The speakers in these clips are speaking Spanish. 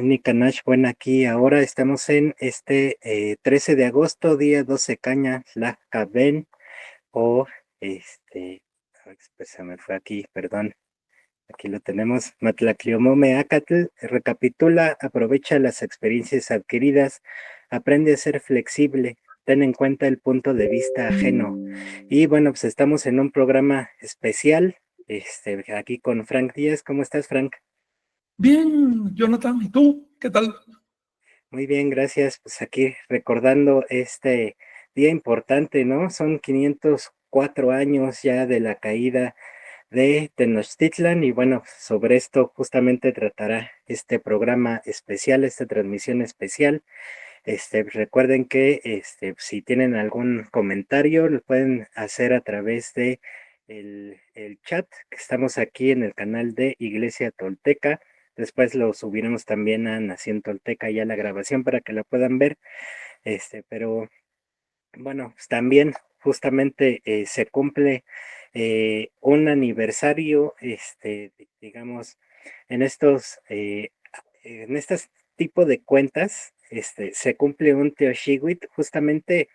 Nicanash, bueno, aquí ahora estamos en 13 de agosto, día 12 caña, la Caben, o ay, pues se me fue aquí, perdón, aquí lo tenemos, Matlacliomome Acatl, recapitula, aprovecha las experiencias adquiridas, aprende a ser flexible, ten en cuenta el punto de vista ajeno. Y bueno, pues estamos en un programa especial, aquí con Frank Díaz. ¿Cómo estás, Frank? Bien, Jonathan, ¿y tú? ¿Qué tal? Muy bien, gracias. Pues aquí recordando este día importante, ¿no? Son 504 años ya de la caída de Tenochtitlan y bueno, sobre esto justamente tratará este programa especial, esta transmisión especial. Recuerden que si tienen algún comentario, lo pueden hacer a través de el chat, que estamos aquí en el canal de Iglesia Tolteca. Después lo subiremos también a Nación Tolteca ya la grabación para que la puedan ver. Pero bueno, pues también justamente se cumple un aniversario, digamos, en en estos tipo de cuentas, se cumple un Teoshigwit justamente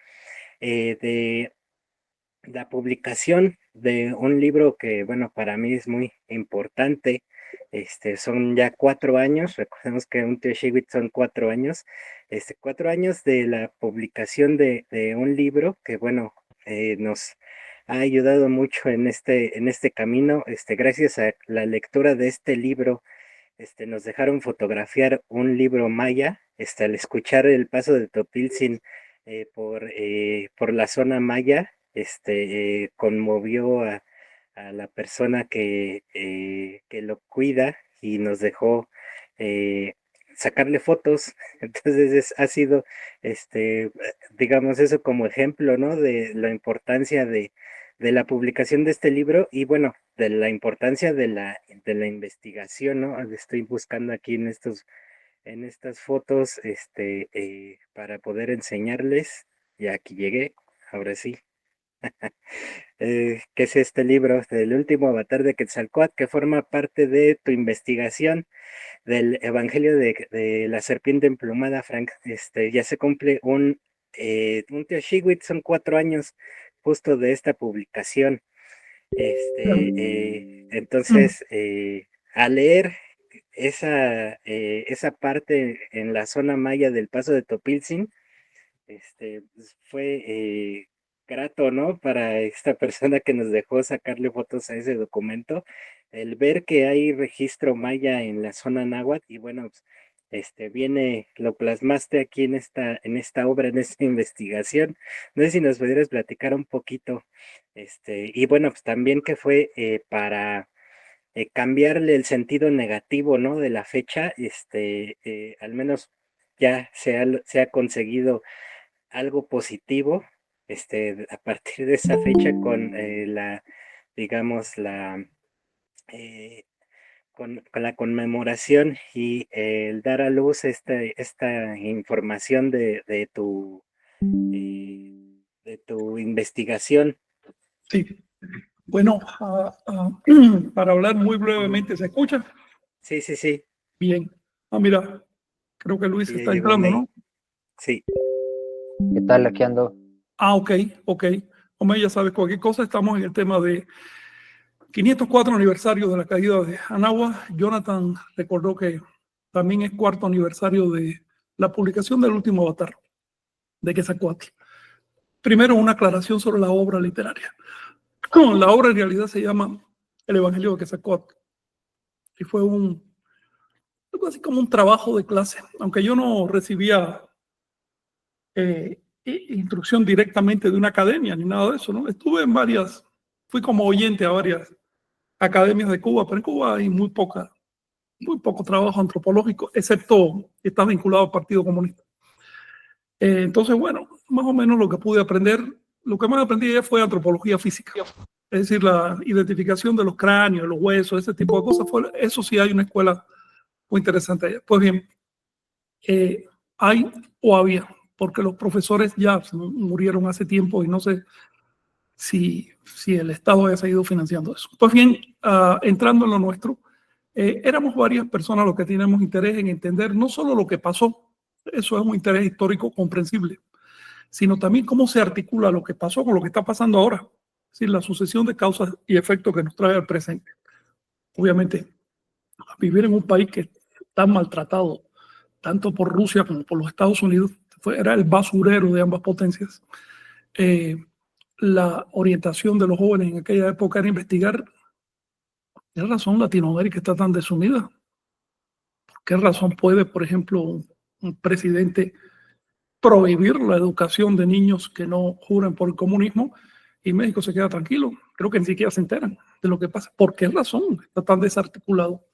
de la publicación de un libro que, bueno, para mí es muy importante. Son ya 4 años, recordemos que un Teoshigwit son 4 años, 4 años de la publicación de un libro que, bueno, nos ha ayudado mucho en este camino. Gracias a la lectura de este libro, nos dejaron fotografiar un libro maya, al escuchar el paso de Topilzin por la zona maya, conmovió a la persona que lo cuida y nos dejó eh, sacarle fotos. Entonces ha sido, digamos, eso como ejemplo, ¿no? De la importancia de la publicación de este libro y bueno, de la importancia de la investigación, ¿no? Estoy buscando aquí en estas fotos, para poder enseñarles, y aquí llegué, ahora sí. ¿Qué es este libro? Del último avatar de Quetzalcóatl, que forma parte de tu investigación del Evangelio de la serpiente emplumada, Frank. Ya se cumple un Teoshigwit, son 4 años justo de esta publicación. Entonces, al leer esa parte en la zona maya del paso de Topilzin, pues, fue grato, ¿no? Para esta persona que nos dejó sacarle fotos a ese documento, el ver que hay registro maya en la zona náhuatl y bueno, pues, lo plasmaste aquí en esta obra, en esta investigación. No sé si nos pudieras platicar un poquito, y bueno, pues también que fue para cambiarle el sentido negativo, ¿no? De la fecha, al menos ya se ha conseguido algo positivo, a partir de esa fecha con digamos, eh, con la conmemoración y el dar a luz esta información de tu investigación. Sí, bueno, para hablar muy brevemente, ¿se escucha? Sí, sí, sí, Bien. Mira, creo que Luis sí, ya está llegó entrando, May. ¿no? Sí, ¿Qué tal? Aquí ando. Ok, ok. Hombre, ya sabes, cualquier cosa, estamos en el tema de 504 aniversario de la caída de Anáhuac. Jonathan recordó que también es cuarto aniversario de la publicación del último avatar de Quetzalcóatl. Primero, una aclaración sobre la obra literaria. La obra en realidad se llama El Evangelio de Quetzalcóatl y fue algo así como un trabajo de clase, aunque yo no recibía instrucción directamente de una academia ni nada de eso, ¿no? Estuve en fui como oyente a varias academias de Cuba, pero en Cuba hay muy poco trabajo antropológico, excepto que está vinculado al Partido Comunista. Entonces, bueno, más o menos lo que pude aprender, lo que más aprendí fue antropología física. Es decir, la identificación de los cráneos, los huesos, ese tipo de cosas. Eso sí hay una escuela muy interesante allá. Pues bien, hay o había, porque los profesores ya murieron hace tiempo y no sé si el Estado haya seguido financiando eso. Pues bien, entrando en lo nuestro, Éramos varias personas los que teníamos interés en entender no solo lo que pasó, eso es un interés histórico comprensible, sino también cómo se articula lo que pasó con lo que está pasando ahora, es decir, la sucesión de causas y efectos que nos trae al presente. Obviamente, vivir en un país que está maltratado, tanto por Rusia como por los Estados Unidos, era el basurero de ambas potencias. La orientación de los jóvenes en aquella época era investigar por qué razón Latinoamérica está tan desunida. ¿Por qué razón puede, por ejemplo, un presidente prohibir la educación de niños que no juren por el comunismo y México se queda tranquilo? Creo que ni siquiera se enteran de lo que pasa. ¿Por qué razón está tan desarticulado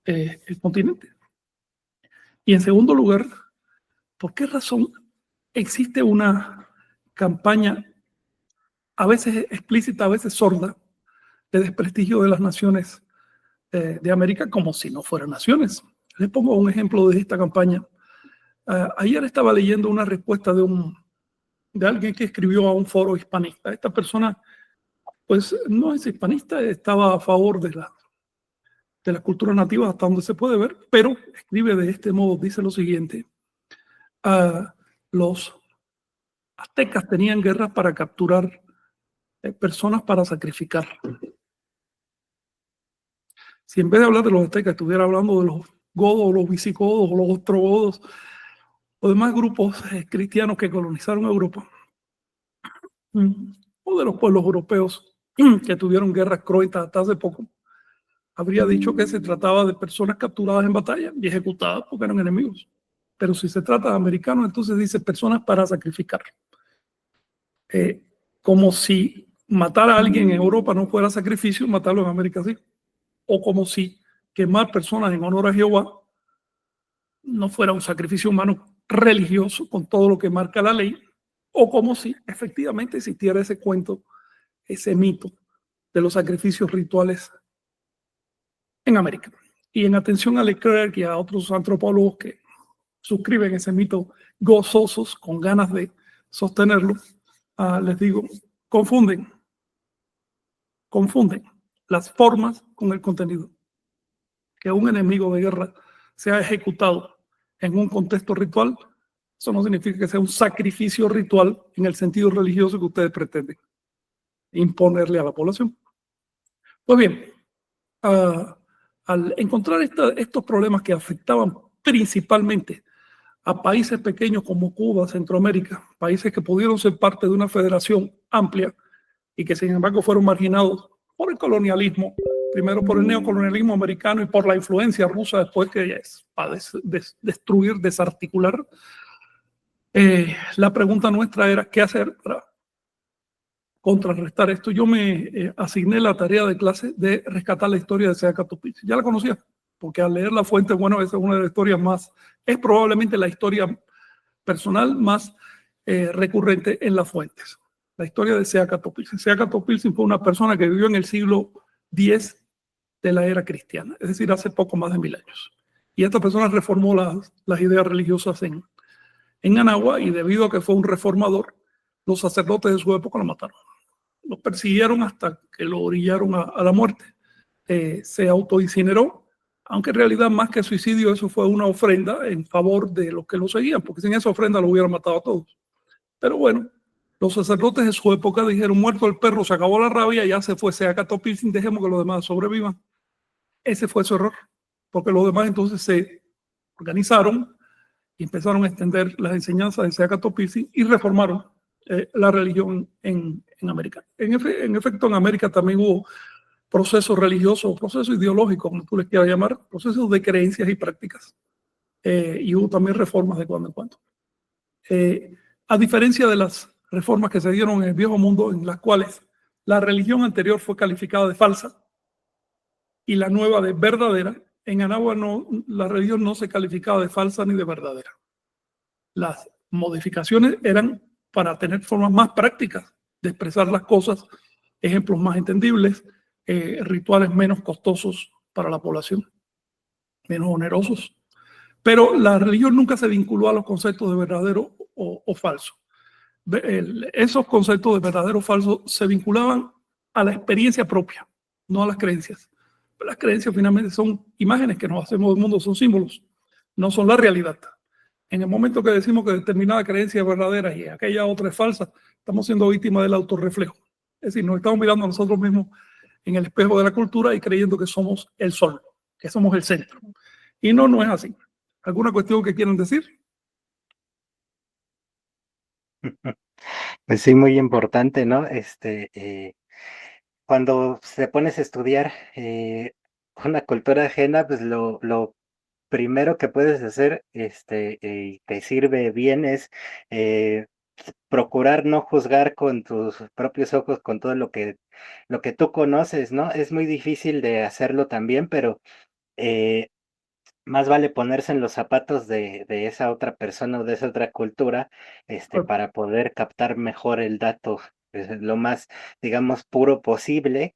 el continente? Y en segundo lugar, ¿por qué razón existe una campaña a veces explícita, a veces sorda, de desprestigio de las naciones de América como si no fueran naciones? Les pongo un ejemplo de esta campaña. Ayer estaba leyendo una respuesta de alguien que escribió a un foro hispanista. Esta persona, pues, no es hispanista, estaba a favor de la cultura nativa hasta donde se puede ver, pero escribe de este modo, dice lo siguiente: los aztecas tenían guerras para capturar personas para sacrificar. Si en vez de hablar de los aztecas estuviera hablando de los godos, los visigodos o los ostrogodos o demás grupos cristianos que colonizaron Europa, o de los pueblos europeos que tuvieron guerras cruentas hasta hace poco, habría dicho que se trataba de personas capturadas en batalla y ejecutadas porque eran enemigos. Pero si se trata de americanos, entonces dice personas para sacrificar. Como si matar a alguien en Europa no fuera sacrificio, matarlo en América sí. O como si quemar personas en honor a Jehová no fuera un sacrificio humano religioso con todo lo que marca la ley, o como si efectivamente existiera ese cuento, ese mito de los sacrificios rituales en América. Y en atención a Leclerc y a otros antropólogos que suscriben ese mito gozosos, con ganas de sostenerlo, les digo, confunden las formas con el contenido. Que un enemigo de guerra sea ejecutado en un contexto ritual, eso no significa que sea un sacrificio ritual en el sentido religioso que ustedes pretenden imponerle a la población. Pues bien, al encontrar estos problemas que afectaban principalmente a países pequeños como Cuba, Centroamérica, países que pudieron ser parte de una federación amplia y que sin embargo fueron marginados por el colonialismo, primero por el neocolonialismo americano y por la influencia rusa después, que es para destruir, desarticular. La pregunta nuestra era ¿qué hacer para contrarrestar esto? Yo me asigné la tarea de clase de rescatar la historia de Seaca Topic. Ya la conocía, porque al leer la fuente, bueno, esa es una de las historias más, es probablemente la historia personal más recurrente en las fuentes. La historia de Seaca Topilzin. Seaca Topilzin fue una persona que vivió en el siglo X de la era cristiana, es decir, hace poco más de 1000 años. Y esta persona reformó las ideas religiosas en Anagua, y debido a que fue un reformador, los sacerdotes de su época lo mataron. Lo persiguieron hasta que lo orillaron a la muerte. Se autoincineró, aunque en realidad más que suicidio eso fue una ofrenda en favor de los que lo seguían, porque sin esa ofrenda lo hubieran matado a todos. Pero bueno, los sacerdotes de su época dijeron: muerto el perro, se acabó la rabia, ya se fue Seaca Topilzin, dejemos que los demás sobrevivan. Ese fue su error, porque los demás entonces se organizaron y empezaron a extender las enseñanzas de Seaca Topilzin y reformaron la religión en América. En efecto, en América también hubo procesos religiosos, procesos ideológicos, como tú les quieras llamar, procesos de creencias y prácticas. Y hubo también reformas de cuando en cuando. A diferencia de las reformas que se dieron en el Viejo Mundo, en las cuales la religión anterior fue calificada de falsa y la nueva de verdadera, en Anagua no, la religión no se calificaba de falsa ni de verdadera. Las modificaciones eran para tener formas más prácticas de expresar las cosas, ejemplos más entendibles, rituales menos costosos para la población, menos onerosos. Pero la religión nunca se vinculó a los conceptos de verdadero o falso. Esos conceptos de verdadero o falso se vinculaban a la experiencia propia, no a las creencias. las creencias finalmente son imágenes que nos hacemos del mundo, son símbolos, no son la realidad. En el momento que decimos que determinada creencia es verdadera y aquella otra es falsa, estamos siendo víctimas del autorreflejo. Es decir, nos estamos mirando a nosotros mismos en el espejo de la cultura y creyendo que somos el sol, que somos el centro. Y no es así. ¿Alguna cuestión que quieran decir? Pues sí, muy importante, ¿no? Cuando te pones a estudiar una cultura ajena, pues lo primero que puedes hacer, que sirve bien es eh, procurar no juzgar con tus propios ojos, con todo lo que tú conoces, ¿no? Es muy difícil de hacerlo también, pero eh, más vale ponerse en los zapatos de esa otra persona o de esa otra cultura, para poder captar mejor el dato, lo más, digamos, puro posible,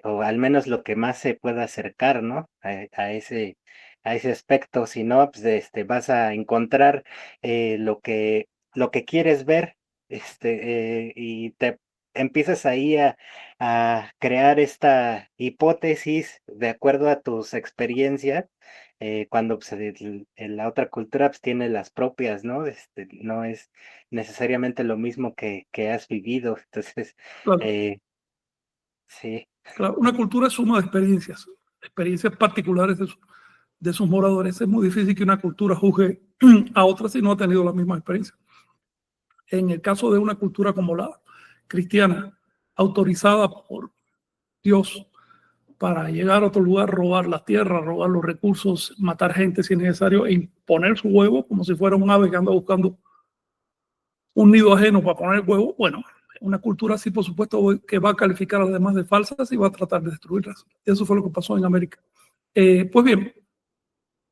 o al menos lo que más se pueda acercar, ¿no? A ese aspecto. Si no, pues, vas a encontrar, lo que quieres ver, y te empiezas ahí a crear esta hipótesis de acuerdo a tus experiencias, cuando, pues, la otra cultura, pues, tiene las propias, ¿no? No es necesariamente lo mismo que has vivido. Entonces, Claro, eh, sí, claro. Una cultura es suma de experiencias, experiencias particulares de sus moradores. Es muy difícil que una cultura juzgue a otra si no ha tenido la misma experiencia. En el caso de una cultura como la cristiana, autorizada por Dios para llegar a otro lugar, robar la tierra, robar los recursos, matar gente si es necesario e imponer su huevo como si fuera un ave que anda buscando un nido ajeno para poner el huevo. Bueno, una cultura así, por supuesto, que va a calificar a las demás de falsas y va a tratar de destruirlas. Eso fue lo que pasó en América. Pues bien,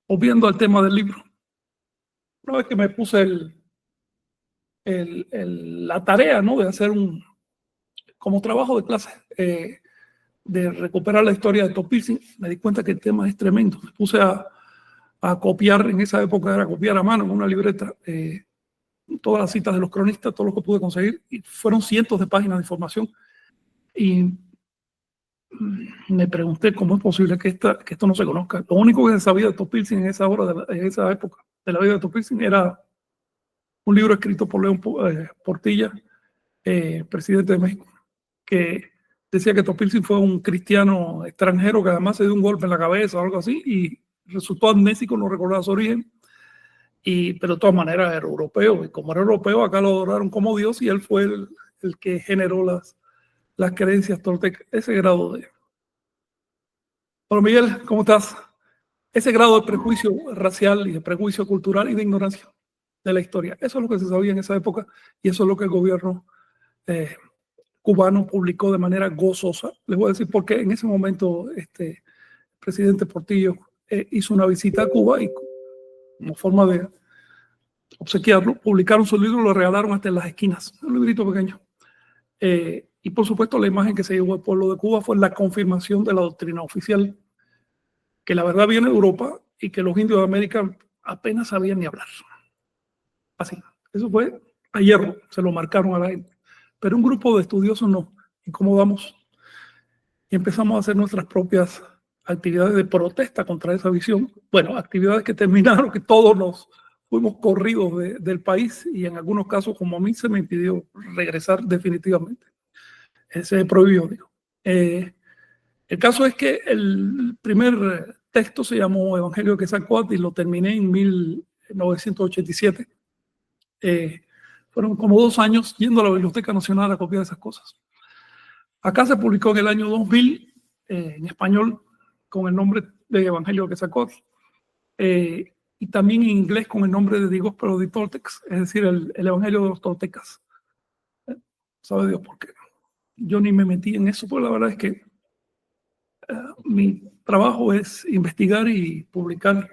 volviendo al tema del libro, una vez que me puse la tarea, ¿no?, de hacer como trabajo de clase, de recuperar la historia de Topilsin, me di cuenta que el tema es tremendo. Me puse a copiar, en esa época era copiar a mano en una libreta, todas las citas de los cronistas, todo lo que pude conseguir, y fueron cientos de páginas de información. Y me pregunté cómo es posible que esto no se conozca. Lo único que se sabía de Topilsin en esa en esa época de la vida de Topilsin era un libro escrito por León Portilla, presidente de México, que decía que Topilsin fue un cristiano extranjero que además se dio un golpe en la cabeza o algo así y resultó amnésico, no recordaba su origen, pero de todas maneras era europeo, y como era europeo acá lo adoraron como Dios y él fue el que generó las creencias toltecas, ese grado de... Hola Miguel, ¿cómo estás? Ese grado de prejuicio racial y de prejuicio cultural y de ignorancia de la historia, eso es lo que se sabía en esa época y eso es lo que el gobierno cubano publicó de manera gozosa. Les voy a decir por qué. En ese momento el presidente Portillo hizo una visita a Cuba y como forma de obsequiarlo, publicaron su libro y lo regalaron hasta en las esquinas, un librito pequeño. Y por supuesto la imagen que se llevó al pueblo de Cuba fue la confirmación de la doctrina oficial, que la verdad viene de Europa y que los indios de América apenas sabían ni hablar. Así, eso fue a hierro, se lo marcaron a la gente. Pero un grupo de estudiosos no, incomodamos y empezamos a hacer nuestras propias actividades de protesta contra esa visión. Bueno, actividades que terminaron que todos nos fuimos corridos del país y en algunos casos, como a mí, se me impidió regresar definitivamente. Se prohibió, digo. El caso es que el primer texto se llamó Evangelio de Quetzalcóatl y lo terminé en 1987. Fueron como 2 años yendo a la Biblioteca Nacional a copiar esas cosas. Acá se publicó en el año 2000 en español con el nombre de Evangelio de Quetzalcóatl, y también en inglés con el nombre de The Gospel of the Toltecs, es decir, el Evangelio de los Toltecas. Sabe Dios por qué. Yo ni me metí en eso, porque la verdad es que mi trabajo es investigar y publicar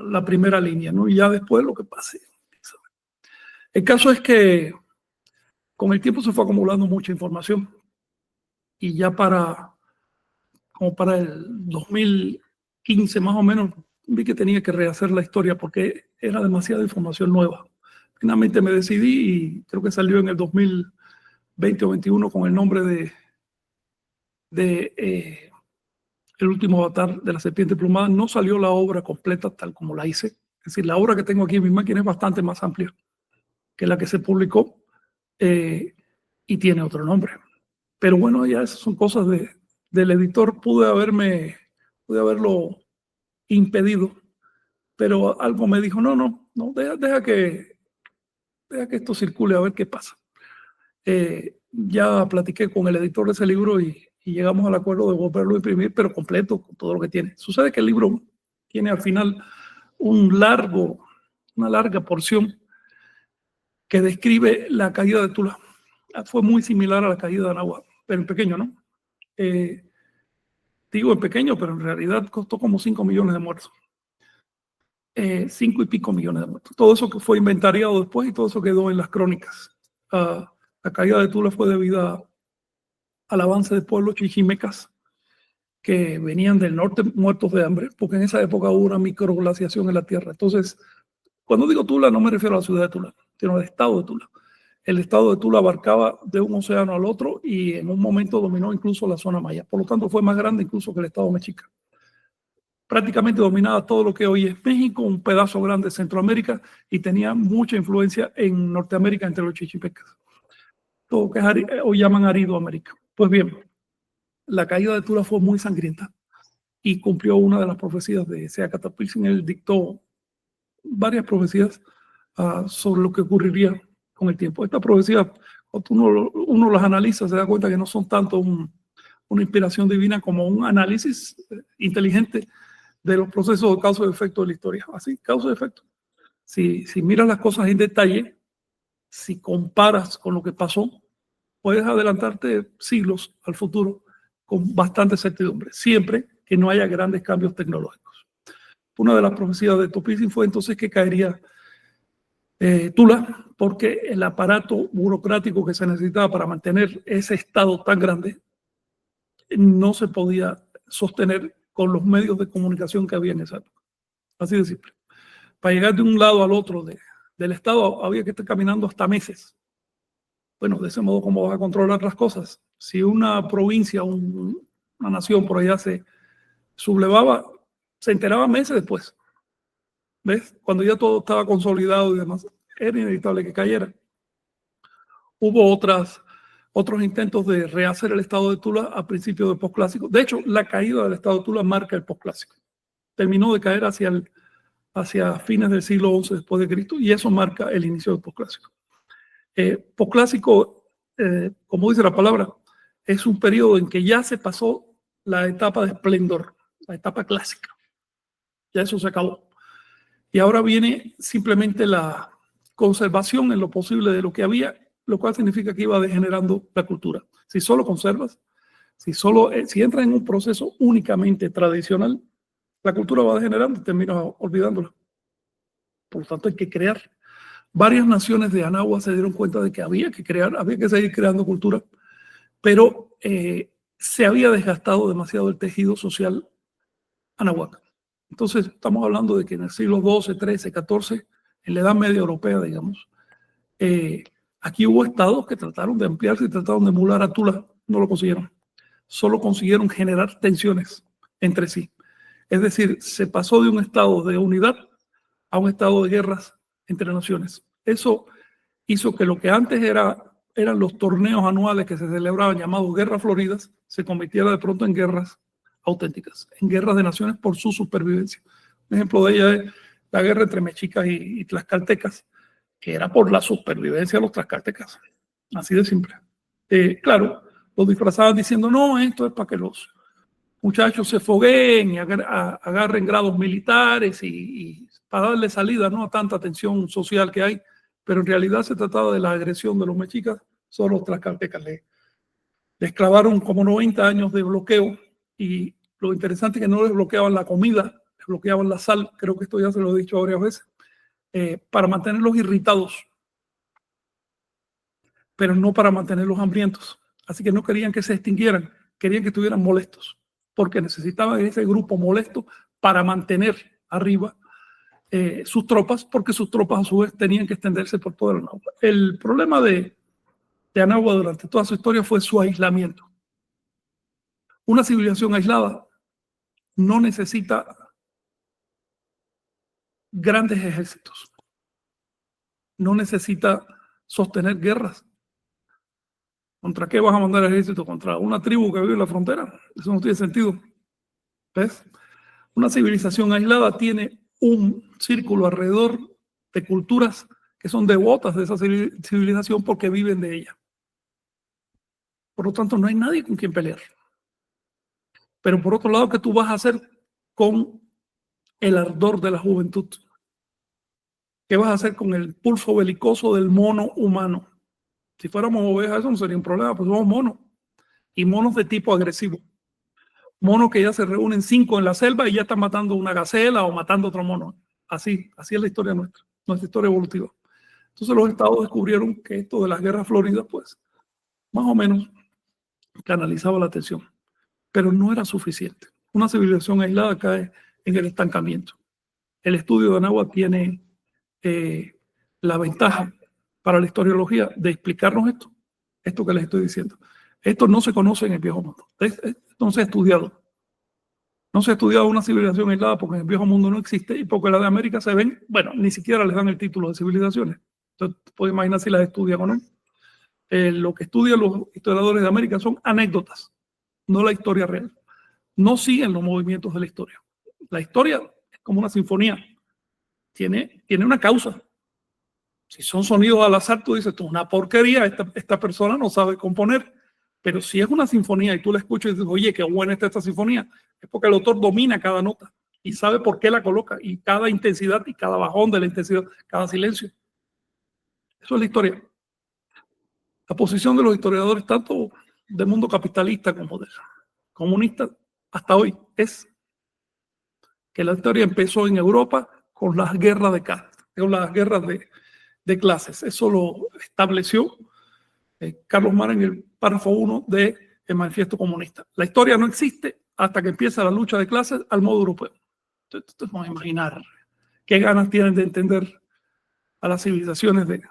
la primera línea, ¿no? Y ya después lo que pase. El caso es que con el tiempo se fue acumulando mucha información y ya como para el 2015 más o menos, vi que tenía que rehacer la historia porque era demasiada información nueva. Finalmente me decidí y creo que salió en el 2020 o 21 con el nombre de El último avatar de la serpiente plumada. No salió la obra completa tal como la hice. Es decir, la obra que tengo aquí en mi máquina es bastante más amplia que la que se publicó y tiene otro nombre. Pero bueno, ya esas son cosas del editor. Pude haberlo impedido, pero algo me dijo, no, deja que esto circule a ver qué pasa. Ya platiqué con el editor de ese libro y llegamos al acuerdo de volverlo a imprimir, pero completo, con todo lo que tiene. Sucede que el libro tiene al final una larga porción que describe la caída de Tula. Fue muy similar a la caída de Anáhuac, pero en pequeño, ¿no? Digo en pequeño, pero en realidad costó como 5 millones de muertos. 5 y pico millones de muertos. Todo eso que fue inventariado después y todo eso quedó en las crónicas. La caída de Tula fue debida al avance de pueblos chichimecas que venían del norte muertos de hambre, porque en esa época hubo una microglaciación en la tierra. Entonces, cuando digo Tula, no me refiero a la ciudad de Tula, sino al estado de Tula. El estado de Tula abarcaba de un océano al otro y en un momento dominó incluso la zona maya. Por lo tanto, fue más grande incluso que el estado mexica. Prácticamente dominaba todo lo que hoy es México, un pedazo grande de Centroamérica y tenía mucha influencia en Norteamérica entre los chichimecas. Todo que hoy llaman Aridoamérica. Pues bien, la caída de Tula fue muy sangrienta y cumplió una de las profecías de Seacatapilzin. Él dictó varias profecías sobre lo que ocurriría con el tiempo. Estas profecías, cuando uno las analiza, se da cuenta que no son tanto una inspiración divina como un análisis inteligente de los procesos de causa y efecto de la historia. Así, causa y efecto. Si miras las cosas en detalle, si comparas con lo que pasó, puedes adelantarte siglos al futuro con bastante certidumbre, siempre que no haya grandes cambios tecnológicos. Una de las profecías de Topilzin fue entonces que caería Tula, porque el aparato burocrático que se necesitaba para mantener ese estado tan grande no se podía sostener con los medios de comunicación que había en esa época. Así de simple. Para llegar de un lado al otro del estado había que estar caminando hasta meses. Bueno, de ese modo, ¿cómo vas a controlar las cosas? Si una provincia, una nación por allá se sublevaba, se enteraba meses después. ¿Ves? Cuando ya todo estaba consolidado y demás, era inevitable que cayera. Hubo otros intentos de rehacer el estado de Tula a principios del posclásico. De hecho, la caída del estado de Tula marca el posclásico. Terminó de caer hacia fines del siglo XI después de Cristo y eso marca el inicio del posclásico. Posclásico, como dice la palabra, es un periodo en que ya se pasó la etapa de esplendor, la etapa clásica. Ya eso se acabó. Y ahora viene simplemente la conservación en lo posible de lo que había, lo cual significa que iba degenerando la cultura. Si solo conservas, si entras en un proceso únicamente tradicional, la cultura va degenerando y terminas olvidándola. Por lo tanto, hay que crear. Varias naciones de Anáhuac se dieron cuenta de que había que seguir creando cultura, pero se había desgastado demasiado el tejido social anáhuac. Entonces, estamos hablando de que en el siglo XII, XIII, XIV, en la Edad Media Europea, digamos, aquí hubo estados que trataron de ampliarse y trataron de emular a Tula, no lo consiguieron. Solo consiguieron generar tensiones entre sí. Es decir, se pasó de un estado de unidad a un estado de guerras entre naciones. Eso hizo que lo que antes eran los torneos anuales que se celebraban llamados guerras floridas, se convirtiera de pronto en guerras auténticas, en guerras de naciones por su supervivencia. Un ejemplo de ella es la guerra entre mexicas y tlaxcaltecas, que era por la supervivencia de los tlaxcaltecas. Así de simple. Claro, los disfrazaban diciendo, no, esto es para que los muchachos se fogueen y agarren grados militares y para darle salida, ¿no?, a tanta tensión social que hay, pero en realidad se trataba de la agresión de los mexicas sobre los tlaxcaltecas. Les clavaron como 90 años de bloqueo y lo interesante es que no les bloqueaban la comida, les bloqueaban la sal, creo que esto ya se lo he dicho varias veces, para mantenerlos irritados, pero no para mantenerlos hambrientos. Así que no querían que se extinguieran, querían que estuvieran molestos, porque necesitaban ese grupo molesto para mantener arriba sus tropas, porque sus tropas a su vez tenían que extenderse por toda la Anáhuac. El problema de Anáhuac durante toda su historia fue su aislamiento. Una civilización aislada no necesita grandes ejércitos, no necesita sostener guerras. ¿Contra qué vas a mandar ejército? ¿Contra una tribu que vive en la frontera? Eso no tiene sentido. ¿Ves? Una civilización aislada tiene un círculo alrededor de culturas que son devotas de esa civilización porque viven de ella. Por lo tanto, no hay nadie con quien pelear. Pero por otro lado, ¿qué tú vas a hacer con el ardor de la juventud? ¿Qué vas a hacer con el pulso belicoso del mono humano? Si fuéramos ovejas, eso no sería un problema, pues somos monos. Y monos de tipo agresivo. Monos que ya se reúnen 5 en la selva y ya están matando una gacela o matando otro mono. Así es la historia nuestra historia evolutiva. Entonces los estados descubrieron que esto de las guerras floridas, pues, más o menos canalizaba la atención. Pero no era suficiente. Una civilización aislada cae en el estancamiento. El estudio de Anáhuac tiene la ventaja para la historiología de explicarnos esto que les estoy diciendo. Esto no se conoce en el viejo mundo. Esto no se ha estudiado. No se ha estudiado una civilización aislada porque en el viejo mundo no existe y porque la de América se ven, bueno, ni siquiera les dan el título de civilizaciones. Entonces, puedes imaginar si las estudian o no. Lo que estudian los historiadores de América son anécdotas, no la historia real. No siguen los movimientos de la historia. La historia es como una sinfonía. Tiene una causa. Si son sonidos al azar, tú dices, esto es una porquería, esta persona no sabe componer. Pero si es una sinfonía y tú la escuchas y dices, oye, qué buena está esta sinfonía, es porque el autor domina cada nota y sabe por qué la coloca, y cada intensidad y cada bajón de la intensidad, cada silencio. Eso es la historia. La posición de los historiadores, tanto del mundo capitalista como del comunista, hasta hoy, es que la historia empezó en Europa con las guerras de castas, con las guerras de clases. Eso lo estableció Carlos Marx en el párrafo 1 del Manifiesto Comunista. La historia no existe hasta que empieza la lucha de clases al modo europeo. Entonces, vamos a imaginar qué ganas tienen de entender a las civilizaciones de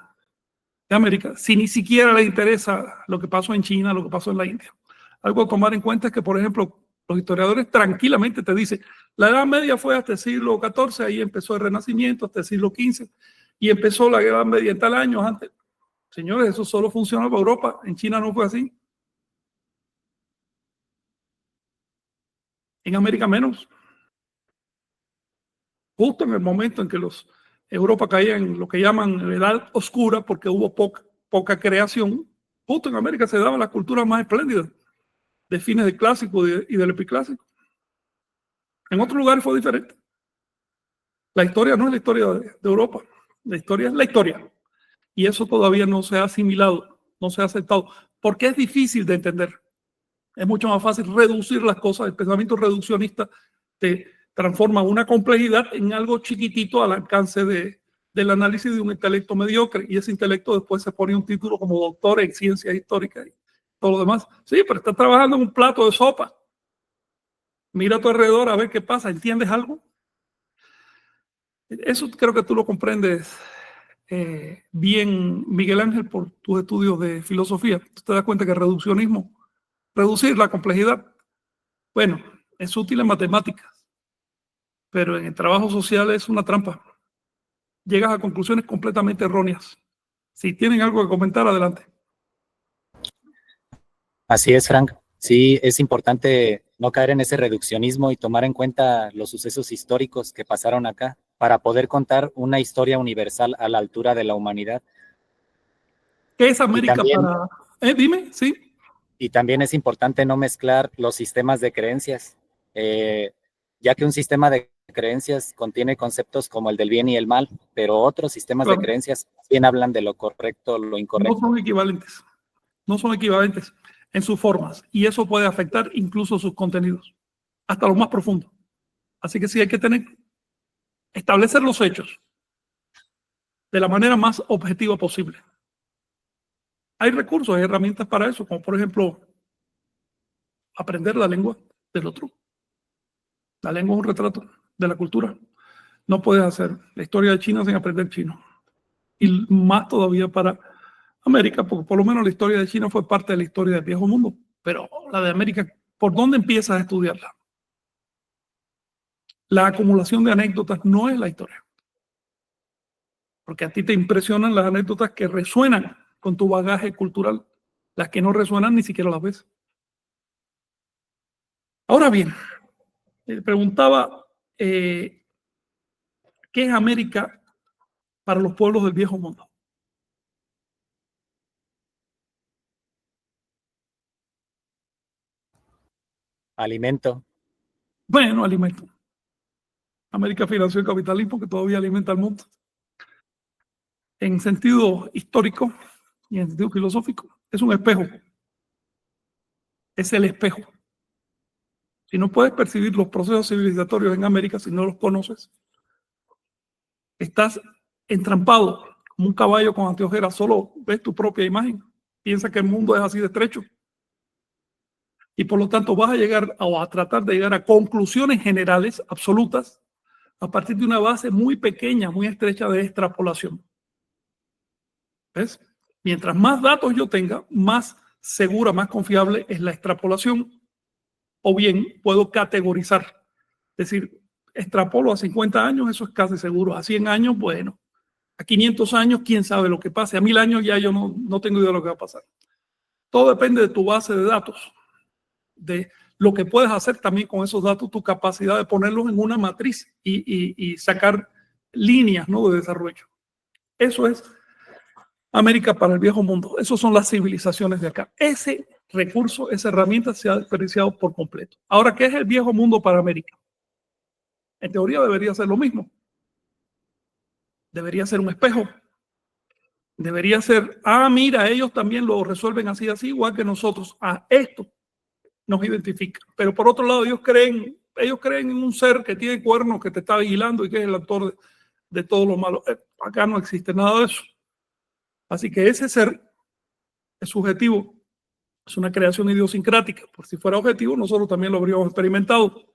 América si ni siquiera les interesa lo que pasó en China, lo que pasó en la India. Algo a tomar en cuenta es que, por ejemplo, los historiadores tranquilamente te dicen, la Edad Media fue hasta el siglo XIV, ahí empezó el Renacimiento, hasta el siglo XV, y empezó la Edad Media en tal año antes. Señores, eso solo funciona para Europa. En China no fue así. En América menos. Justo en el momento en que Europa caía en lo que llaman la Edad Oscura, porque hubo poca creación, justo en América se daban las culturas más espléndidas, de fines del clásico y del epiclásico. En otros lugares fue diferente. La historia no es la historia de Europa. La historia es la historia. Y eso todavía no se ha asimilado, no se ha aceptado, porque es difícil de entender. Es mucho más fácil reducir las cosas. El pensamiento reduccionista te transforma una complejidad en algo chiquitito al alcance del análisis de un intelecto mediocre. Y ese intelecto después se pone un título como doctor en ciencias históricas y todo lo demás. Sí, pero estás trabajando en un plato de sopa. Mira a tu alrededor a ver qué pasa. ¿Entiendes algo? Eso creo que tú lo comprendes bien, Miguel Ángel, por tus estudios de filosofía. Tú te das cuenta que el reduccionismo, reducir la complejidad, bueno, es útil en matemáticas, pero en el trabajo social es una trampa. Llegas a conclusiones completamente erróneas. Si tienen algo que comentar, adelante. Así es, Frank. Sí, es importante no caer en ese reduccionismo y tomar en cuenta los sucesos históricos que pasaron acá para poder contar una historia universal a la altura de la humanidad. ¿Qué es América también, para...? Dime, sí. Y también es importante no mezclar los sistemas de creencias, ya que un sistema de creencias contiene conceptos como el del bien y el mal, pero otros sistemas de creencias bien hablan de lo correcto, lo incorrecto. No son equivalentes. No son equivalentes en sus formas, y eso puede afectar incluso sus contenidos, hasta lo más profundo. Así que sí hay que establecer los hechos de la manera más objetiva posible. Hay recursos, hay herramientas para eso, como por ejemplo aprender la lengua del otro. La lengua es un retrato de la cultura. No puedes hacer la historia de China sin aprender chino. Y más todavía para América, porque por lo menos la historia de China fue parte de la historia del viejo mundo. Pero la de América, ¿por dónde empiezas a estudiarla? La acumulación de anécdotas no es la historia. Porque a ti te impresionan las anécdotas que resuenan con tu bagaje cultural. Las que no resuenan ni siquiera las ves. Ahora bien, preguntaba, ¿qué es América para los pueblos del viejo mundo? Alimento. Bueno, alimento. América financió el capitalismo que todavía alimenta al mundo. En sentido histórico y en sentido filosófico, es un espejo. Es el espejo. Si no puedes percibir los procesos civilizatorios en América, si no los conoces, estás entrampado como un caballo con anteojeras, solo ves tu propia imagen. Piensa que el mundo es así de estrecho. Y por lo tanto vas a llegar o a tratar de llegar a conclusiones generales, absolutas, a partir de una base muy pequeña, muy estrecha de extrapolación. ¿Ves? Mientras más datos yo tenga, más segura, más confiable es la extrapolación. O bien puedo categorizar. Es decir, extrapolo a 50 años, eso es casi seguro. A 100 años, bueno. A 500 años, quién sabe lo que pase. A 1000 años ya yo no tengo idea de lo que va a pasar. Todo depende de tu base de datos, de lo que puedes hacer también con esos datos, tu capacidad de ponerlos en una matriz y sacar líneas, ¿no?, de desarrollo. Eso es América para el viejo mundo. Esas son las civilizaciones de acá. Ese recurso, esa herramienta se ha desperdiciado por completo. Ahora, ¿qué es el viejo mundo para América? En teoría debería ser lo mismo. Debería ser un espejo. Debería ser, mira, ellos también lo resuelven así, igual que nosotros. Esto nos identifica. Pero por otro lado, ellos creen en un ser que tiene cuernos, que te está vigilando y que es el autor de todo lo malo. Acá no existe nada de eso. Así que ese ser es subjetivo, es una creación idiosincrática. Por si fuera objetivo, nosotros también lo habríamos experimentado.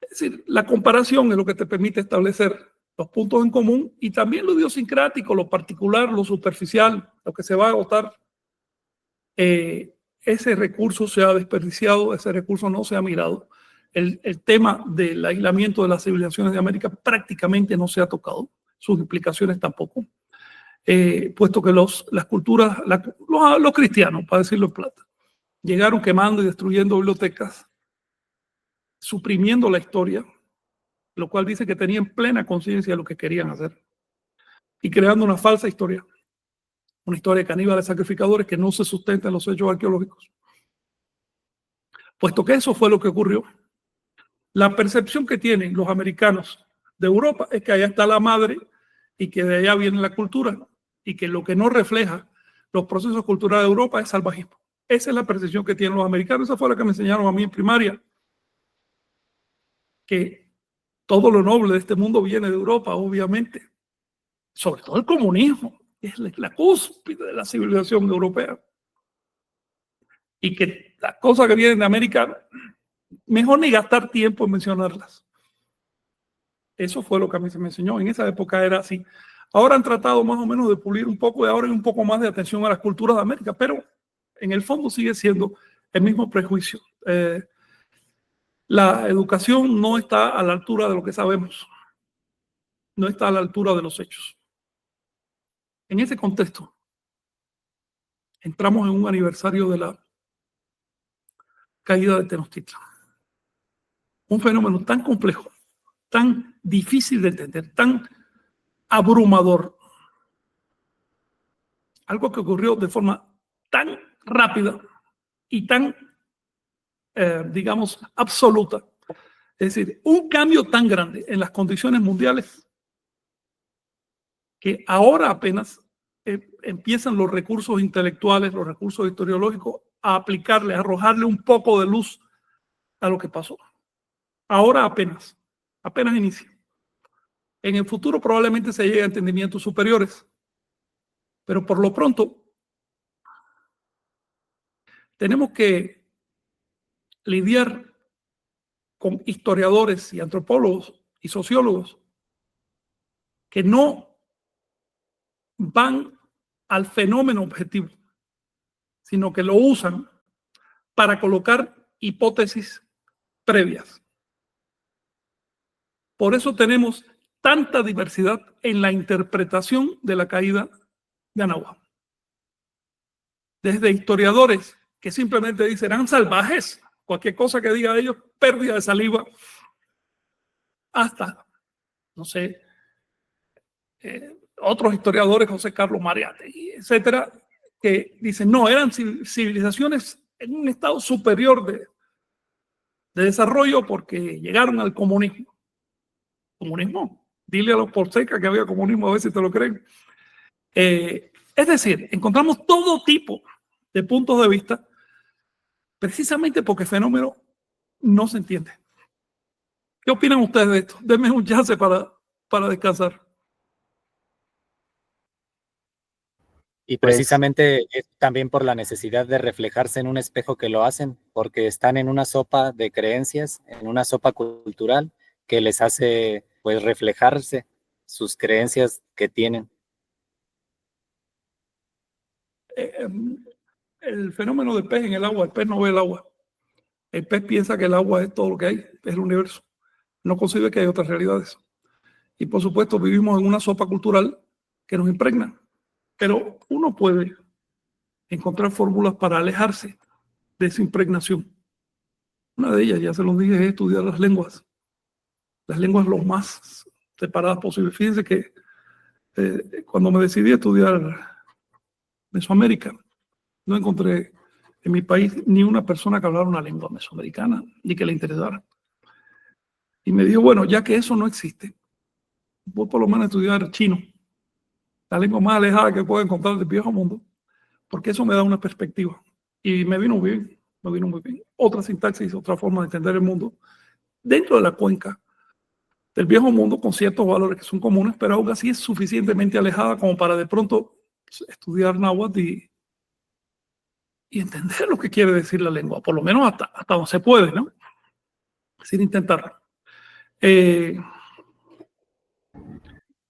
Es decir, la comparación es lo que te permite establecer los puntos en común y también lo idiosincrático, lo particular, lo superficial, lo que se va a agotar. Ese recurso se ha desperdiciado, ese recurso no se ha mirado. El tema del aislamiento de las civilizaciones de América prácticamente no se ha tocado, sus implicaciones tampoco. Puesto que las culturas, los cristianos, para decirlo en plata, llegaron quemando y destruyendo bibliotecas, suprimiendo la historia, lo cual dice que tenían plena conciencia de lo que querían hacer, y creando una falsa historia, una historia de caníbales sacrificadores que no se sustenta en los hechos arqueológicos. Puesto que eso fue lo que ocurrió, la percepción que tienen los americanos de Europa es que allá está la madre y que de allá viene la cultura, y que lo que no refleja los procesos culturales de Europa es salvajismo. Esa es la percepción que tienen los americanos. Esa fue la que me enseñaron a mí en primaria, que todo lo noble de este mundo viene de Europa, obviamente. Sobre todo el comunismo, es la cúspide de la civilización europea. Y que las cosas que vienen de América, mejor ni gastar tiempo en mencionarlas. Eso fue lo que a mí se me enseñó. En esa época era así. Ahora han tratado más o menos de pulir un poco y ahora hay un poco más de atención a las culturas de América, pero en el fondo sigue siendo el mismo prejuicio. La educación no está a la altura de lo que sabemos, no está a la altura de los hechos. En ese contexto, entramos en un aniversario de la caída de Tenochtitlan. Un fenómeno tan complejo, tan difícil de entender, tan abrumador. Algo que ocurrió de forma tan rápida y tan, digamos, absoluta. Es decir, un cambio tan grande en las condiciones mundiales que ahora apenas empiezan los recursos intelectuales, los recursos historiológicos a aplicarle, a arrojarle un poco de luz a lo que pasó. Ahora apenas inicia. En el futuro probablemente se llegue a entendimientos superiores, pero por lo pronto tenemos que lidiar con historiadores y antropólogos y sociólogos que no van al fenómeno objetivo, sino que lo usan para colocar hipótesis previas. Por eso tenemos tanta diversidad en la interpretación de la caída de Anáhuac. Desde historiadores que simplemente dicen eran salvajes, cualquier cosa que diga ellos, pérdida de saliva, hasta, no sé, otros historiadores, José Carlos Mariátegui, etcétera, que dicen, no, eran civilizaciones en un estado superior de desarrollo porque llegaron al comunismo. ¿Comunismo? Dile a los Fonseca que había comunismo, a ver si te lo creen. Es decir, encontramos todo tipo de puntos de vista precisamente porque el fenómeno no se entiende. ¿Qué opinan ustedes de esto? Denme un chance para descansar. Y Pues precisamente es también por la necesidad de reflejarse en un espejo que lo hacen, porque están en una sopa de creencias, en una sopa cultural que les hace pues reflejarse sus creencias que tienen. El fenómeno del pez en el agua, el pez no ve el agua. El pez piensa que el agua es todo lo que hay, es el universo. No concibe que hay otras realidades. Y por supuesto vivimos en una sopa cultural que nos impregna. Pero uno puede encontrar fórmulas para alejarse de esa impregnación. Una de ellas, ya se los dije, es estudiar las lenguas. Las lenguas lo más separadas posible. Fíjense que cuando me decidí a estudiar Mesoamérica, no encontré en mi país ni una persona que hablara una lengua mesoamericana ni que le interesara. Y me dijo, bueno, ya que eso no existe, voy por lo menos a estudiar chino, la lengua más alejada que puedo encontrar del viejo mundo, porque eso me da una perspectiva. Y me vino muy bien. Otra sintaxis, otra forma de entender el mundo dentro de la cuenca del viejo mundo con ciertos valores que son comunes, pero aún así es suficientemente alejada como para de pronto estudiar náhuatl y entender lo que quiere decir la lengua, por lo menos hasta donde se puede, ¿no? Sin intentarlo.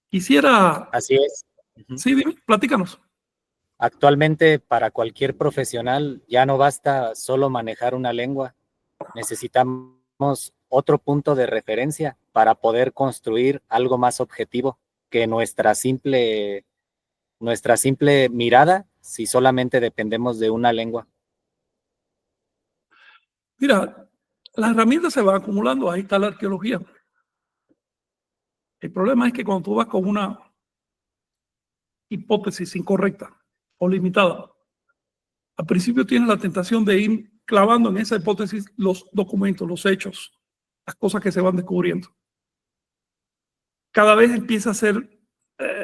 Quisiera... Así es. Sí, dime, platícanos. Actualmente para cualquier profesional ya no basta solo manejar una lengua, necesitamos otro punto de referencia para poder construir algo más objetivo que nuestra simple mirada si solamente dependemos de una lengua. Mira, las herramientas se van acumulando, ahí está la arqueología. El problema es que cuando tú vas con una hipótesis incorrecta o limitada, al principio tienes la tentación de ir clavando en esa hipótesis los documentos, los hechos, las cosas que se van descubriendo. Cada vez empieza a ser,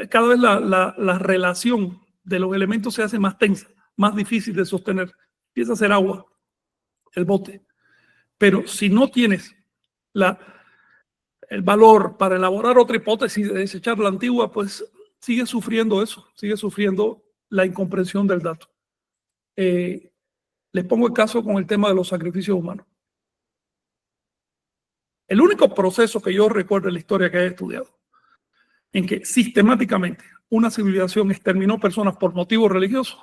cada vez la relación de los elementos se hace más tensa, más difícil de sostener. Empieza a ser agua, el bote. Pero si no tienes el valor para elaborar otra hipótesis de desechar la antigua, pues sigue sufriendo eso, sigue sufriendo la incomprensión del dato. Les pongo el caso con el tema de los sacrificios humanos. El único proceso que yo recuerdo en la historia que he estudiado en que sistemáticamente una civilización exterminó personas por motivos religiosos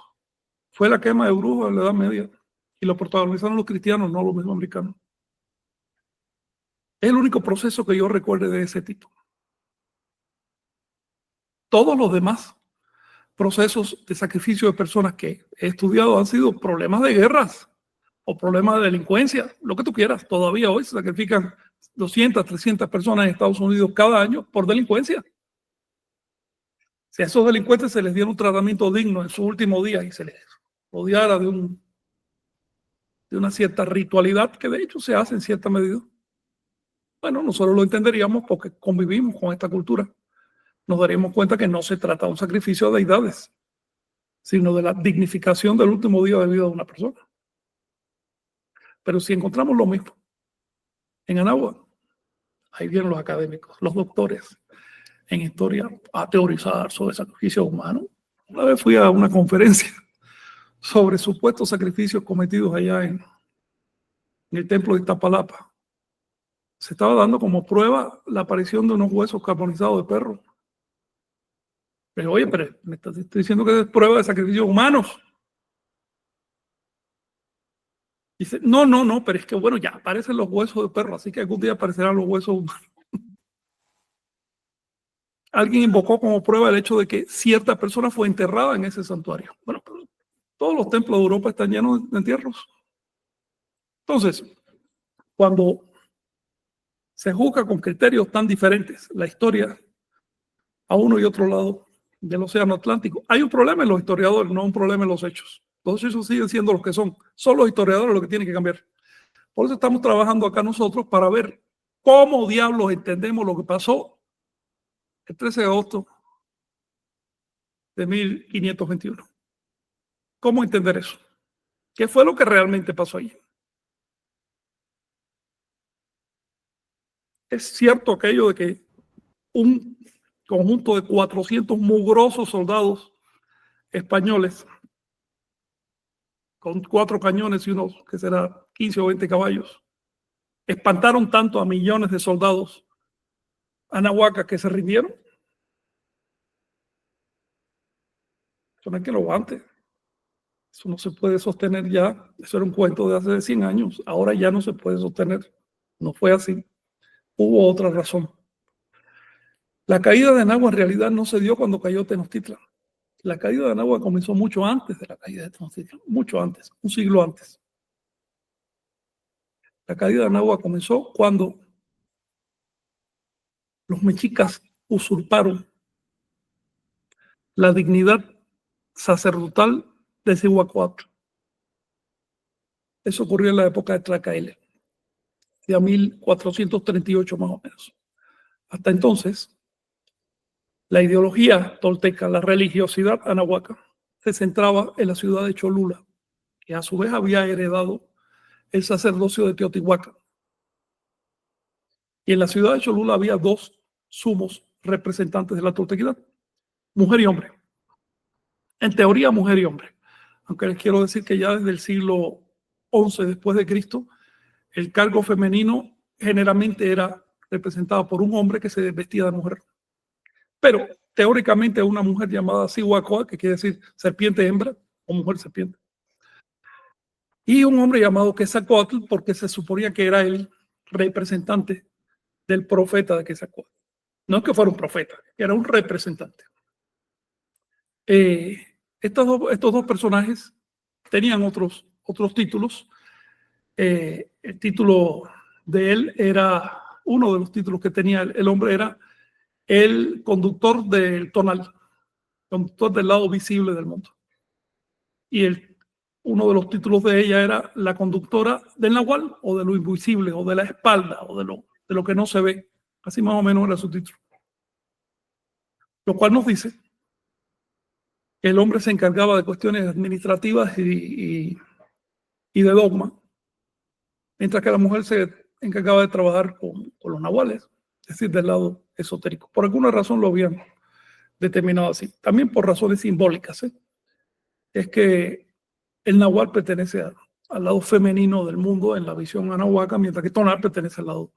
fue la quema de brujos en la Edad Media, y lo protagonizaron los cristianos, no los mesoamericanos. Es el único proceso que yo recuerde de ese tipo. Todos los demás procesos de sacrificio de personas que he estudiado han sido problemas de guerras o problemas de delincuencia, lo que tú quieras. Todavía hoy se sacrifican 200, 300 personas en Estados Unidos cada año por delincuencia. Si a esos delincuentes se les diera un tratamiento digno en sus últimos días y se les rodeara de una cierta ritualidad, que de hecho se hace en cierta medida, bueno, nosotros lo entenderíamos porque convivimos con esta cultura. Nos daríamos cuenta que no se trata de un sacrificio de deidades, sino de la dignificación del último día de vida de una persona. Pero si encontramos lo mismo en Anáhuac, ahí vienen los académicos, los doctores en historia a teorizar sobre sacrificios humanos. Una vez fui a una conferencia sobre supuestos sacrificios cometidos allá en el templo de Iztapalapa. Se estaba dando como prueba la aparición de unos huesos carbonizados de perro. Pero oye, pero me estás diciendo que es prueba de sacrificios humanos. Dice, no, pero es que bueno, ya aparecen los huesos de perro, así que algún día aparecerán los huesos humanos. alguien invocó como prueba el hecho de que cierta persona fue enterrada en ese santuario. Bueno, pero todos los templos de Europa están llenos de entierros. Entonces, cuando se juzga con criterios tan diferentes la historia a uno y otro lado del océano Atlántico, hay un problema en los historiadores, no un problema en los hechos. Los hechos siguen siendo los que son los historiadores los que tienen que cambiar. Por eso estamos trabajando acá nosotros para ver cómo diablos entendemos lo que pasó el 13 de agosto de 1521. ¿Cómo entender eso? ¿Qué fue lo que realmente pasó allí? Es cierto aquello de que un conjunto de 400 mugrosos soldados españoles con 4 cañones y unos, que será 15 o 20 caballos, espantaron tanto a millones de soldados anahuacas que se rindieron. Eso no es que lo aguante. Eso no se puede sostener ya. Eso era un cuento de hace 100 años. Ahora ya no se puede sostener. No fue así. Hubo otra razón. La caída de Anagua en realidad no se dio cuando cayó Tenochtitlan. La caída de Anagua comenzó mucho antes de la caída de Tenochtitlan. Mucho antes. Un siglo antes. La caída de Anagua comenzó cuando los mexicas usurparon la dignidad sacerdotal de Cihuacóatl. Eso ocurrió en la época de Tlacaele, de 1438 más o menos. Hasta entonces, la ideología tolteca, la religiosidad anahuaca, se centraba en la ciudad de Cholula, que a su vez había heredado el sacerdocio de Teotihuacán. Y en la ciudad de Cholula había 2 sumos representantes de la toltequidad, mujer y hombre. En teoría, mujer y hombre. Aunque les quiero decir que ya desde el siglo XI después de Cristo, el cargo femenino generalmente era representado por un hombre que se vestía de mujer. Pero teóricamente una mujer llamada Cihuacóatl, que quiere decir serpiente hembra o mujer serpiente. Y un hombre llamado Quetzalcóatl, porque se suponía que era el representante del profeta de Quetzalcóatl. No es que fuera un profeta, era un representante. Estos dos personajes tenían otros títulos. El título de él era, uno de los títulos que tenía el hombre era el conductor del tonal, conductor del lado visible del mundo. Y uno de los títulos de ella era la conductora del nahual, o de lo invisible, o de la espalda, o de lo que no se ve. Así más o menos era su título. Lo cual nos dice que el hombre se encargaba de cuestiones administrativas y de dogma, mientras que la mujer se encargaba de trabajar con los nahuales, es decir, del lado esotérico. Por alguna razón lo habían determinado así. También por razones simbólicas. Es que el nahual pertenece al lado femenino del mundo en la visión anahuaca, mientras que tonal pertenece al lado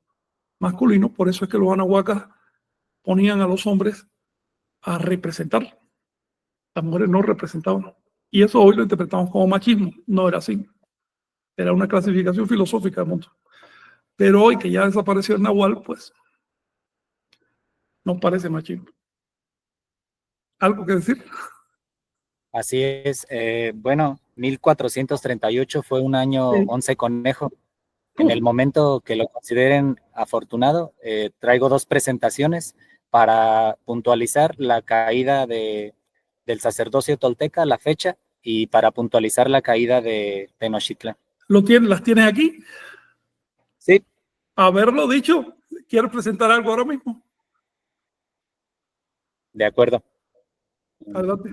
masculino. Por eso es que los anahuacas ponían a los hombres a representar. Las mujeres no representaban. Y eso hoy lo interpretamos como machismo. No era así. Era una clasificación filosófica del mundo. Pero hoy que ya desapareció el nahual, pues no parece machismo. ¿Algo que decir? Así es. Bueno, 1438 fue un año 11 conejo. En el momento que lo consideren afortunado, traigo 2 presentaciones para puntualizar la caída del sacerdocio tolteca, la fecha, y para puntualizar la caída de Tenochtitlan. ¿Las tienes aquí? Sí. Haberlo dicho, ¿quieres presentar algo ahora mismo? De acuerdo. Adelante.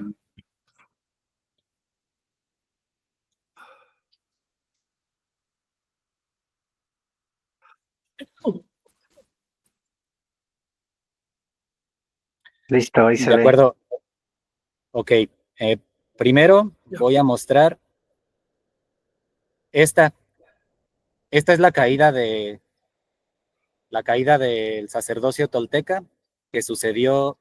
Listo, ahí se De ve. acuerdo. Ok. Primero voy a mostrar esta. Esta es la caída del sacerdocio tolteca que sucedió.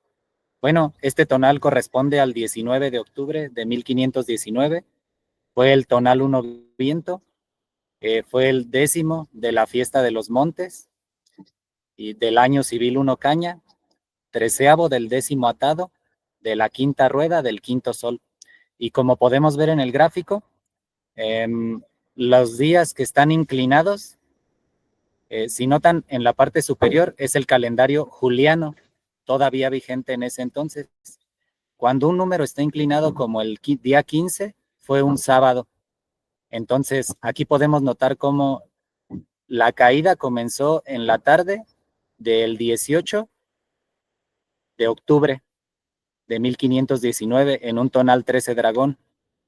Bueno, este tonal corresponde al 19 de octubre de 1519. Fue el tonal 1 viento. Fue el 10º de la fiesta de los montes y del año civil 1 caña. 13º del 10º atado, de la 5ª rueda, del 5º sol. Y como podemos ver en el gráfico, los días que están inclinados, si notan en la parte superior, es el calendario juliano, todavía vigente en ese entonces. Cuando un número está inclinado como el día 15, fue un sábado. Entonces, aquí podemos notar cómo la caída comenzó en la tarde del 18 de octubre de 1519 en un tonal 13 dragón.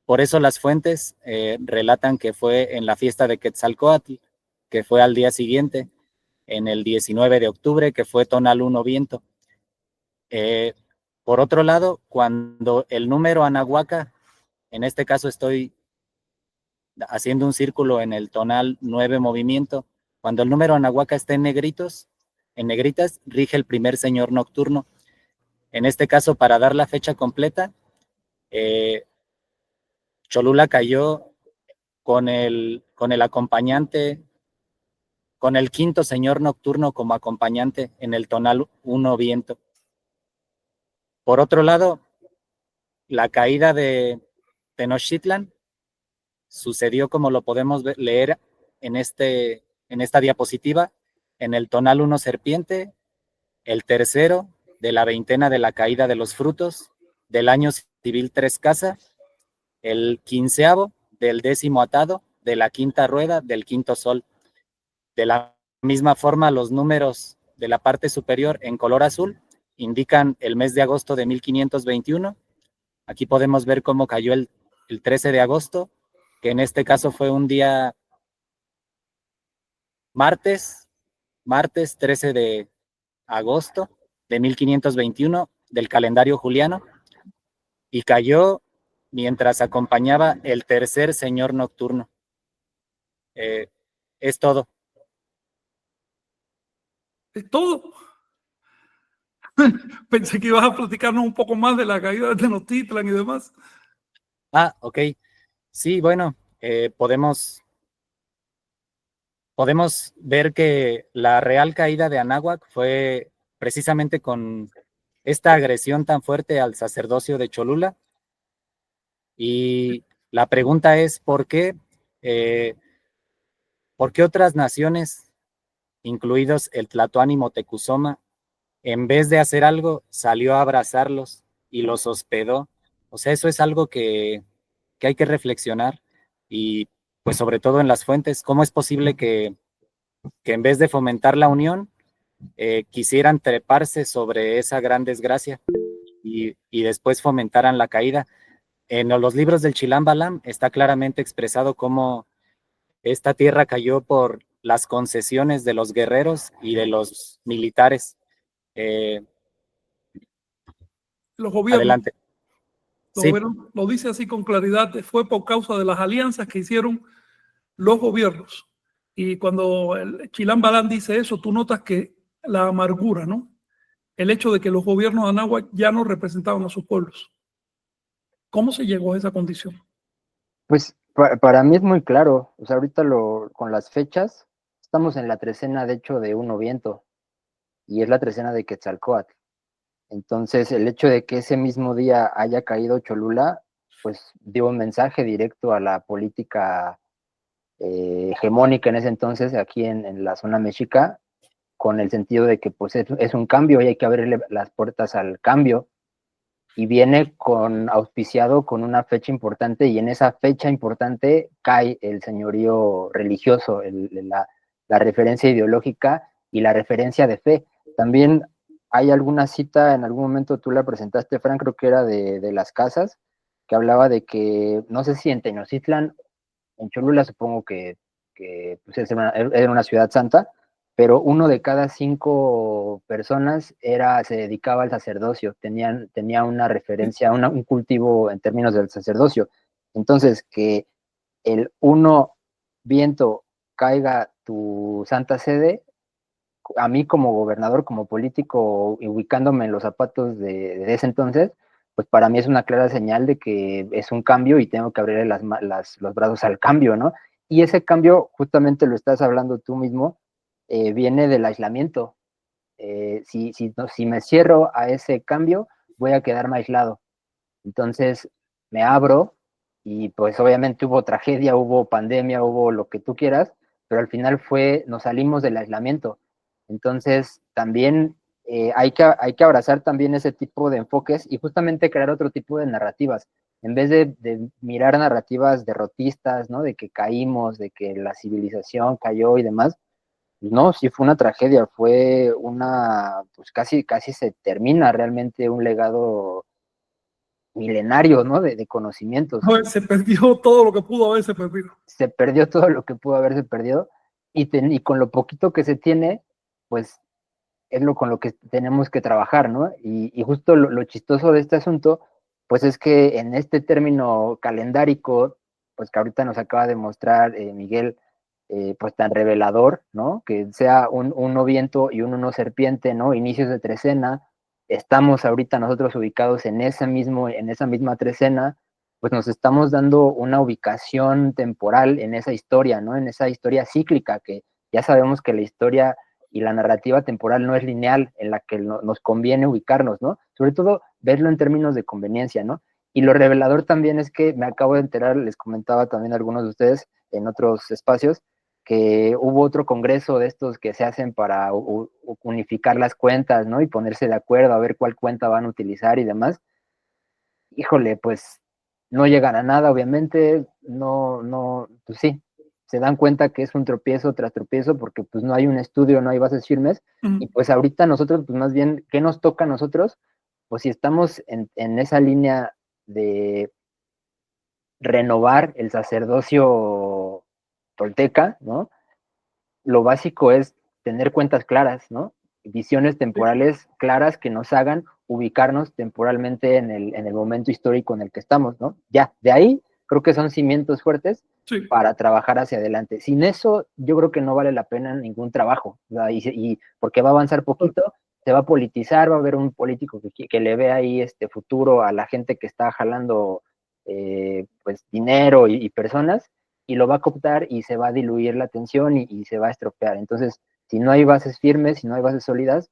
Por eso las fuentes relatan que fue en la fiesta de Quetzalcóatl, que fue al día siguiente, en el 19 de octubre, que fue tonal 1 viento. Por otro lado, cuando el número Anahuaca, en este caso estoy haciendo un círculo en el tonal 9 movimiento, cuando el número Anahuaca está en negritas, rige el primer señor nocturno. En este caso, para dar la fecha completa, Cholula cayó con el acompañante, con el 5º señor nocturno como acompañante en el tonal 1 viento. Por otro lado, la caída de Tenochtitlan sucedió, como lo podemos leer en esta diapositiva, en el tonal 1 serpiente, el 3º de la veintena de la caída de los frutos, del año civil 3 casa, el 15º del 10º atado, de la 5ª rueda, del 5º sol. De la misma forma, los números de la parte superior en color azul indican el mes de agosto de 1521. Aquí podemos ver cómo cayó el 13 de agosto, que en este caso fue un día martes 13 de agosto de 1521 del calendario juliano, y cayó mientras acompañaba el tercer señor nocturno. Es todo. Es todo. Pensé que ibas a platicarnos un poco más de la caída de Tenochtitlan y demás. Ok. Sí, bueno, podemos ver que la real caída de Anáhuac fue precisamente con esta agresión tan fuerte al sacerdocio de Cholula. Y la pregunta es, ¿por qué otras naciones, incluidos el Tlatoani y Moctezuma, en vez de hacer algo, salió a abrazarlos y los hospedó? O sea, eso es algo que hay que reflexionar, y pues sobre todo en las fuentes, ¿cómo es posible que en vez de fomentar la unión, quisieran treparse sobre esa gran desgracia y después fomentaran la caída? En los libros del Chilam Balam está claramente expresado cómo esta tierra cayó por las concesiones de los guerreros y de los militares. Los gobiernos, Adelante. los Sí, gobiernos, lo dice así con claridad, fue por causa de las alianzas que hicieron los gobiernos. Y cuando el Chilam Balam dice eso, tú notas que la amargura, ¿no? El hecho de que los gobiernos de Anáhuac ya no representaban a sus pueblos. ¿Cómo se llegó a esa condición? Pues para mí es muy claro, o sea, ahorita con las fechas, estamos en la trecena, de hecho, de Uno Viento, y es la trecena de Quetzalcóatl. Entonces, el hecho de que ese mismo día haya caído Cholula, pues dio un mensaje directo a la política hegemónica en ese entonces, aquí en la zona mexica, con el sentido de que pues es un cambio y hay que abrirle las puertas al cambio, y viene auspiciado con una fecha importante, y en esa fecha importante cae el señorío religioso, la referencia ideológica y la referencia de fe. También hay alguna cita, en algún momento tú la presentaste, Frank, creo que era de las casas, que hablaba de que, no sé si en Tenochtitlan, en Cholula supongo que pues era una ciudad santa, pero 1 de cada 5 personas se dedicaba al sacerdocio, tenía una referencia, un cultivo en términos del sacerdocio. Entonces, que el 1 viento caiga tu santa sede, a mí como gobernador, como político, ubicándome en los zapatos de ese entonces, pues para mí es una clara señal de que es un cambio y tengo que abrirle los brazos al cambio, ¿no? Y ese cambio, justamente lo estás hablando tú mismo, viene del aislamiento. si me cierro a ese cambio, voy a quedarme aislado. Entonces me abro y pues obviamente hubo tragedia, hubo pandemia, hubo lo que tú quieras, pero al final nos salimos del aislamiento. Entonces también hay que abrazar también ese tipo de enfoques y justamente crear otro tipo de narrativas. En vez de mirar narrativas derrotistas, ¿no? De que caímos, de que la civilización cayó y demás, no, sí fue una tragedia, pues casi se termina realmente un legado milenario, ¿no? De conocimientos. A ver, se perdió todo lo que pudo haberse perdido. Se perdió todo lo que pudo haberse perdido y con lo poquito que se tiene, pues es con lo que tenemos que trabajar, ¿no? Y justo lo chistoso de este asunto, pues es que en este término calendárico, pues que ahorita nos acaba de mostrar Miguel, pues tan revelador, ¿no? Que sea un no viento y un no serpiente, ¿no? Inicios de trecena, estamos ahorita nosotros ubicados en esa misma trecena, pues nos estamos dando una ubicación temporal en esa historia, ¿no? En esa historia cíclica, que ya sabemos que la historia y la narrativa temporal no es lineal, en la que nos conviene ubicarnos, ¿no? Sobre todo verlo en términos de conveniencia, ¿no? Y lo revelador también es que me acabo de enterar, les comentaba también a algunos de ustedes en otros espacios, que hubo otro congreso de estos que se hacen para unificar las cuentas, ¿no? Y ponerse de acuerdo a ver cuál cuenta van a utilizar y demás. Híjole, pues no llegan a nada, obviamente, pues sí, se dan cuenta que es un tropiezo tras tropiezo porque pues no hay un estudio, no hay bases firmes, y pues ahorita nosotros, pues más bien, ¿qué nos toca a nosotros? Pues si estamos en esa línea de renovar el sacerdocio tolteca, ¿no? Lo básico es tener cuentas claras, ¿no? Visiones temporales claras que nos hagan ubicarnos temporalmente en el momento histórico en el que estamos, ¿no? Ya, de ahí creo que son cimientos fuertes Sí. para trabajar hacia adelante. Sin eso, yo creo que no vale la pena ningún trabajo, ¿verdad? Y porque va a avanzar poquito, se va a politizar, va a haber un político que le ve ahí este futuro a la gente que está jalando pues dinero y personas, y lo va a cooptar y se va a diluir la atención y se va a estropear. Entonces, si no hay bases firmes, si no hay bases sólidas,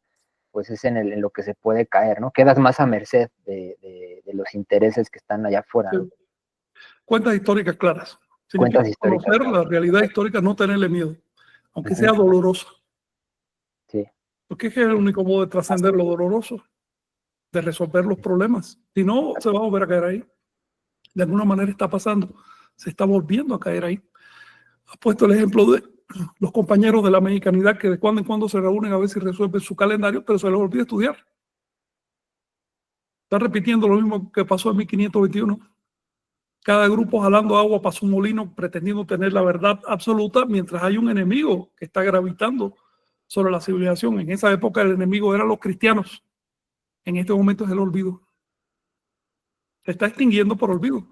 pues es en lo que se puede caer, ¿no? Quedas más a merced de los intereses que están allá afuera, ¿no? Cuentas históricas claras. Cuentas históricas. Conocer la realidad histórica, no tenerle miedo, aunque sea doloroso. Sí. Porque es que es el único modo de trascender lo doloroso, de resolver los problemas. Si no, se va a volver a caer ahí. De alguna manera está pasando, se está volviendo a caer ahí. Has puesto el ejemplo de los compañeros de la mexicanidad que de cuando en cuando se reúnen a ver si resuelven su calendario, pero se les olvida estudiar. Está repitiendo lo mismo que pasó en 1521. Cada grupo jalando agua para su molino, pretendiendo tener la verdad absoluta, mientras hay un enemigo que está gravitando sobre la civilización. En esa época el enemigo eran los cristianos. En este momento es el olvido. Se está extinguiendo por olvido.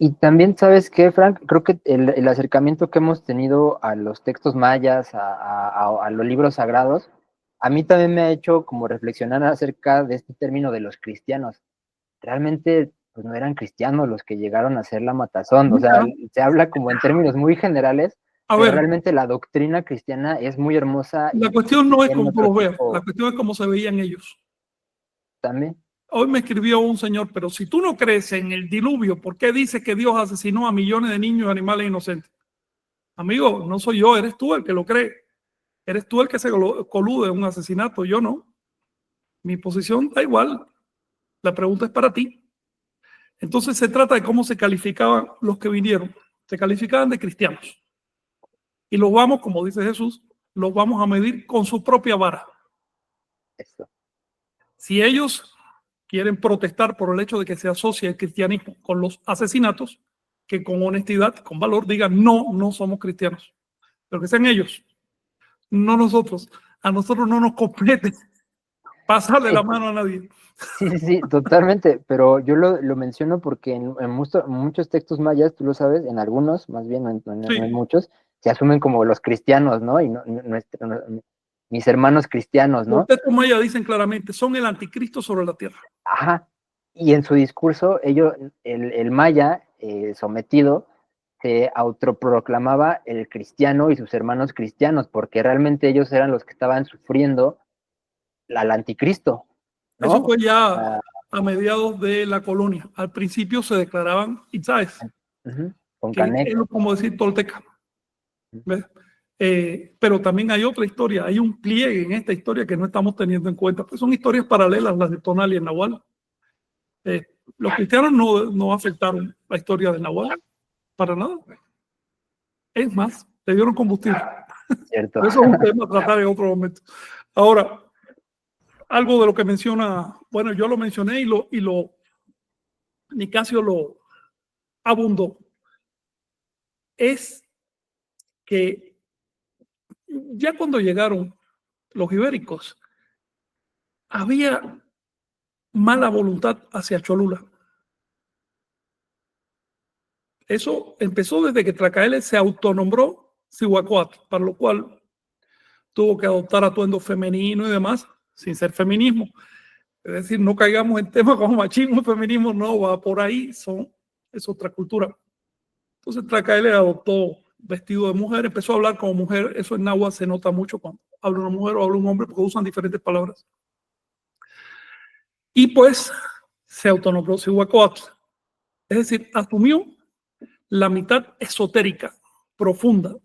Y también, ¿sabes qué, Frank? Creo que el acercamiento que hemos tenido a los textos mayas, a los libros sagrados, a mí también me ha hecho como reflexionar acerca de este término de los cristianos. Realmente, pues no eran cristianos los que llegaron a hacer la matazón. O sea, se habla como en términos muy generales, pero realmente la doctrina cristiana es muy hermosa. La cuestión no es como tú lo veas, la cuestión es cómo se veían ellos. También. Hoy me escribió un señor, pero si tú no crees en el diluvio, ¿por qué dices que Dios asesinó a millones de niños y animales inocentes? Amigo, no soy yo, eres tú el que lo cree. Eres tú el que se colude en un asesinato, yo no. Mi posición da igual. La pregunta es para ti. Entonces se trata de cómo se calificaban los que vinieron. Se calificaban de cristianos. Y los vamos, como dice Jesús, los vamos a medir con su propia vara. Eso. Si ellos quieren protestar por el hecho de que se asocia el cristianismo con los asesinatos, que con honestidad, con valor, digan no somos cristianos. Pero que sean ellos, no nosotros. A nosotros no nos compete pasarle la mano a nadie. Sí, totalmente, pero yo lo menciono porque en muchos textos mayas, tú lo sabes, en algunos, más bien, no en muchos, se asumen como los cristianos, ¿no? Y mis hermanos cristianos, ¿no? Los textos mayas dicen claramente, son el anticristo sobre la tierra. Ajá, y en su discurso, el maya sometido se autoproclamaba el cristiano y sus hermanos cristianos, porque realmente ellos eran los que estaban sufriendo al anticristo, ¿no? Eso fue ya a mediados de la colonia. Al principio se declaraban itzáes, con que Canek. es como decir tolteca. ¿Ves? Pero también hay otra historia, hay un pliegue en esta historia que no estamos teniendo en cuenta, pues son historias paralelas las de Tonal y el Nahual. Los cristianos no afectaron la historia del Nahual, para nada. Es más, le dieron combustible. Cierto. Eso es un tema a tratar en otro momento. Ahora, algo de lo que menciona, bueno, yo lo mencioné y Nicasio lo abundó, es que ya cuando llegaron los ibéricos, había mala voluntad hacia Cholula. Eso empezó desde que Tlacaele se autonombró Cihuacóatl, para lo cual tuvo que adoptar atuendo femenino y demás, sin ser feminismo. Es decir, no caigamos en temas como machismo, feminismo, no va por ahí, es otra cultura. Entonces Tlacaele adoptó vestido de mujer, empezó a hablar como mujer, eso en náhuatl se nota mucho cuando habla una mujer o habla un hombre porque usan diferentes palabras. Y pues se autonombró Cihuacóatl, es decir, asumió la mitad esotérica, profunda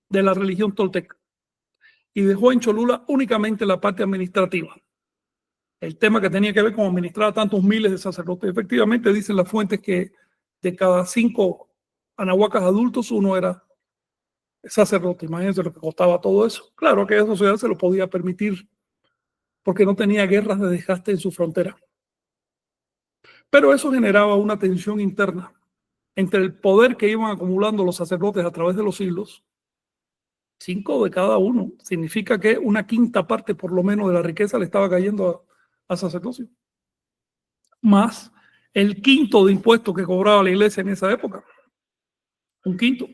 de la religión tolteca y dejó en Cholula únicamente la parte administrativa. El tema que tenía que ver con administrar a tantos miles de sacerdotes. Efectivamente, dicen las fuentes que de cada 5 anahuacas adultos, uno era sacerdote. Imagínense lo que costaba todo eso. Claro, aquella sociedad se lo podía permitir porque no tenía guerras de desgaste en su frontera. Pero eso generaba una tensión interna entre el poder que iban acumulando los sacerdotes a través de los siglos. 5 de cada uno. Significa que una quinta parte por lo menos de la riqueza le estaba cayendo a sacerdocio. Más el quinto de impuestos que cobraba la iglesia en esa época. Un quinto.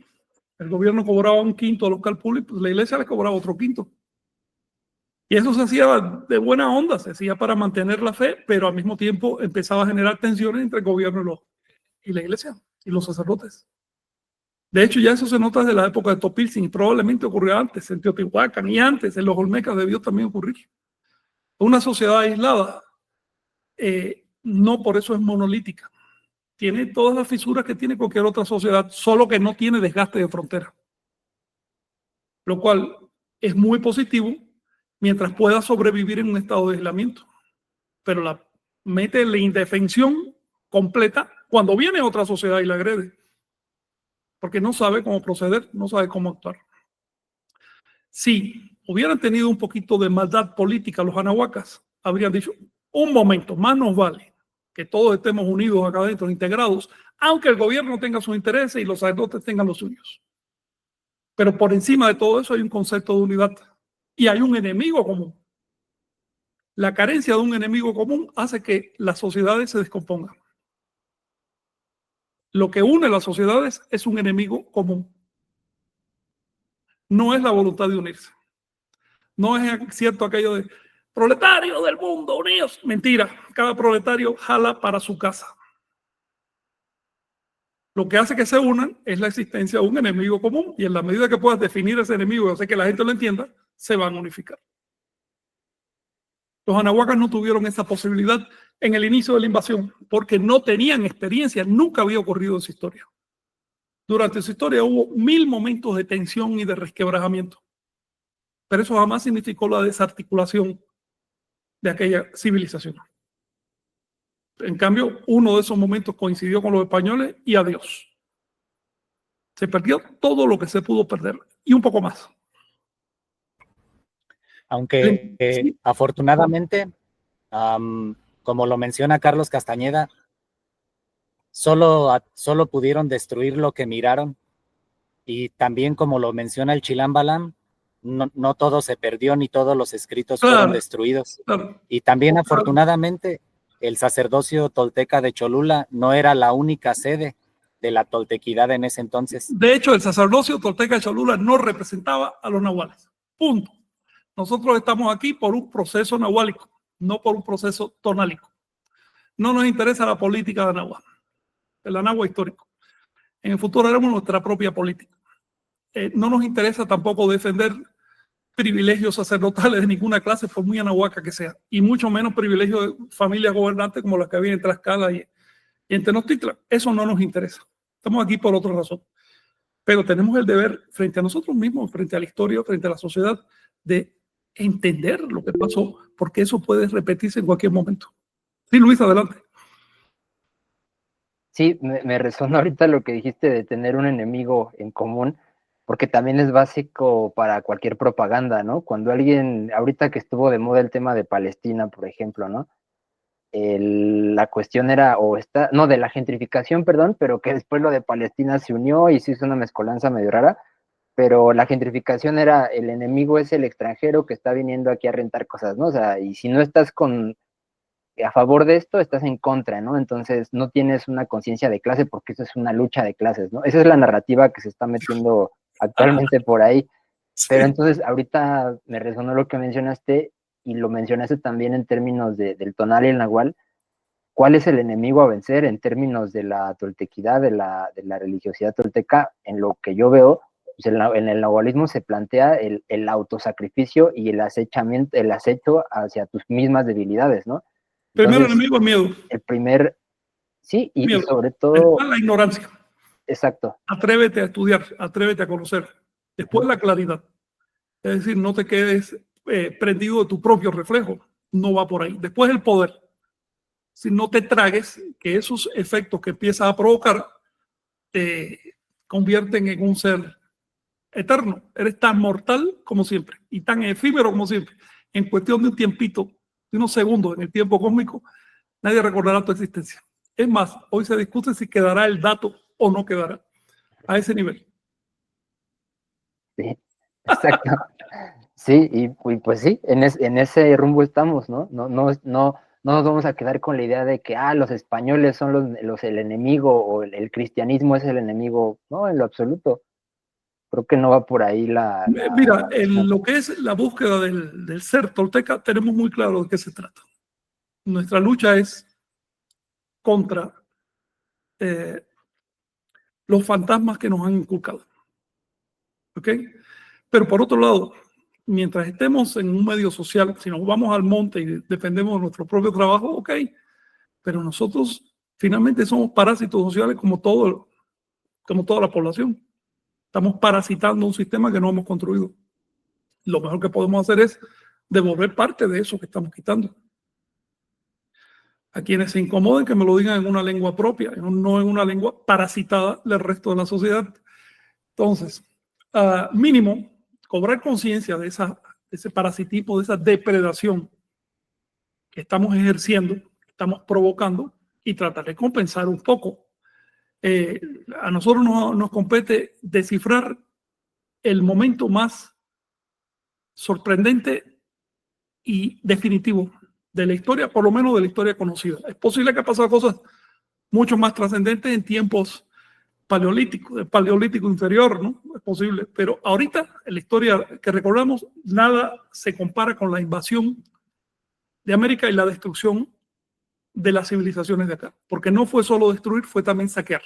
El gobierno cobraba un quinto local público, la iglesia le cobraba otro quinto. Y eso se hacía de buena onda, se hacía para mantener la fe, pero al mismo tiempo empezaba a generar tensiones entre el gobierno y la iglesia y los sacerdotes. De hecho, ya eso se nota desde la época de Topilzin y probablemente ocurrió antes, en Teotihuacán y antes, en los Olmecas debió también ocurrir. Una sociedad aislada no por eso es monolítica. Tiene todas las fisuras que tiene cualquier otra sociedad, solo que no tiene desgaste de frontera. Lo cual es muy positivo mientras pueda sobrevivir en un estado de aislamiento. Pero la mete en la indefensión completa cuando viene otra sociedad y la agrede. Porque no sabe cómo proceder, no sabe cómo actuar. Si hubieran tenido un poquito de maldad política los anahuacas, habrían dicho, un momento, más nos vale que todos estemos unidos acá adentro, integrados, aunque el gobierno tenga sus intereses y los sacerdotes tengan los suyos. Pero por encima de todo eso hay un concepto de unidad y hay un enemigo común. La carencia de un enemigo común hace que las sociedades se descompongan. Lo que une las sociedades es un enemigo común. No es la voluntad de unirse. No es cierto aquello de proletarios del mundo unidos. Mentira, cada proletario jala para su casa. Lo que hace que se unan es la existencia de un enemigo común y en la medida que puedas definir ese enemigo y hacer que la gente lo entienda, se van a unificar. Los anahuacas no tuvieron esa posibilidad en el inicio de la invasión porque no tenían experiencia, nunca había ocurrido en su historia. Durante su historia hubo 1000 momentos de tensión y de resquebrajamiento, pero eso jamás significó la desarticulación de aquella civilización. En cambio, uno de esos momentos coincidió con los españoles y adiós. Se perdió todo lo que se pudo perder y un poco más. Aunque Sí. afortunadamente, como lo menciona Carlos Castañeda, solo pudieron destruir lo que miraron y también como lo menciona el Chilam Balam, no todo se perdió ni todos los escritos fueron destruidos. Claro. Y también afortunadamente el sacerdocio tolteca de Cholula no era la única sede de la toltequidad en ese entonces. De hecho, el sacerdocio tolteca de Cholula no representaba a los nahuales. Punto. Nosotros estamos aquí por un proceso nahuálico, no por un proceso tonálico. No nos interesa la política de Nahuatl, el Anáhuac histórico. En el futuro haremos nuestra propia política. No nos interesa tampoco defender privilegios sacerdotales de ninguna clase, por muy anahuaca que sea, y mucho menos privilegios de familias gobernantes como las que había en Tlaxcala y en Tenochtitlan. Eso no nos interesa. Estamos aquí por otra razón. Pero tenemos el deber frente a nosotros mismos, frente a la historia, frente a la sociedad, de entender lo que pasó, porque eso puede repetirse en cualquier momento. Sí, Luis, adelante. Sí, me resonó ahorita lo que dijiste de tener un enemigo en común, porque también es básico para cualquier propaganda, ¿no? Cuando alguien, ahorita que estuvo de moda el tema de Palestina, por ejemplo, ¿no? La cuestión era, no, de la gentrificación, perdón, pero que después lo de Palestina se unió y se hizo una mezcolanza medio rara, pero la gentrificación era, el enemigo es el extranjero que está viniendo aquí a rentar cosas, ¿no? O sea, y si no estás a favor de esto, estás en contra, ¿no? Entonces no tienes una conciencia de clase porque eso es una lucha de clases, ¿no? Esa es la narrativa que se está metiendo actualmente por ahí. Pero Sí. entonces ahorita me resonó lo que mencionaste y lo mencionaste también en términos del tonal y el nahual. ¿Cuál es el enemigo a vencer en términos de la toltequidad, de la religiosidad tolteca? En lo que yo veo, pues en el nahualismo se plantea el autosacrificio y el acecho hacia tus mismas debilidades, ¿no? Primero Entonces, enemigo es miedo. el primer, sí, y Miedo. sobre Después todo, la ignorancia. exacto, Atrévete a estudiar, atrévete a conocer. Después la claridad. Es decir, no te quedes prendido de tu propio reflejo. No va por ahí. Después el poder. Si no te tragues que esos efectos que empiezas a provocar te convierten en un ser eterno. Eres tan mortal como siempre y tan efímero como siempre. En cuestión de un tiempito, de unos segundos en el tiempo cósmico, nadie recordará tu existencia. Es más, hoy se discute si quedará el dato o no quedará a ese nivel. sí, exacto. Sí, y pues sí, en ese rumbo estamos, ¿no? No nos vamos a quedar con la idea de que, los españoles son el enemigo o el cristianismo es el enemigo. No, en lo absoluto. Creo que no va por ahí Mira, en lo que es la búsqueda del ser tolteca, tenemos muy claro de qué se trata. Nuestra lucha es contra los fantasmas que nos han inculcado. ¿Ok? Pero por otro lado, mientras estemos en un medio social, si nos vamos al monte y dependemos de nuestro propio trabajo, ok, pero nosotros finalmente somos parásitos sociales como toda la población. Estamos parasitando un sistema que no hemos construido. Lo mejor que podemos hacer es devolver parte de eso que estamos quitando. A quienes se incomoden que me lo digan en una lengua propia, no en una lengua parasitada del resto de la sociedad. Entonces, mínimo, cobrar conciencia de ese parasitismo, de esa depredación que estamos ejerciendo, que estamos provocando y tratar de compensar un poco. A nosotros nos compete descifrar el momento más sorprendente y definitivo de la historia, por lo menos de la historia conocida. Es posible que ha pasado cosas mucho más trascendentes en tiempos paleolíticos, del paleolítico inferior, ¿no? Es posible, pero ahorita en la historia que recordamos, nada se compara con la invasión de América y la destrucción de las civilizaciones de acá, porque no fue solo destruir, fue también saquear.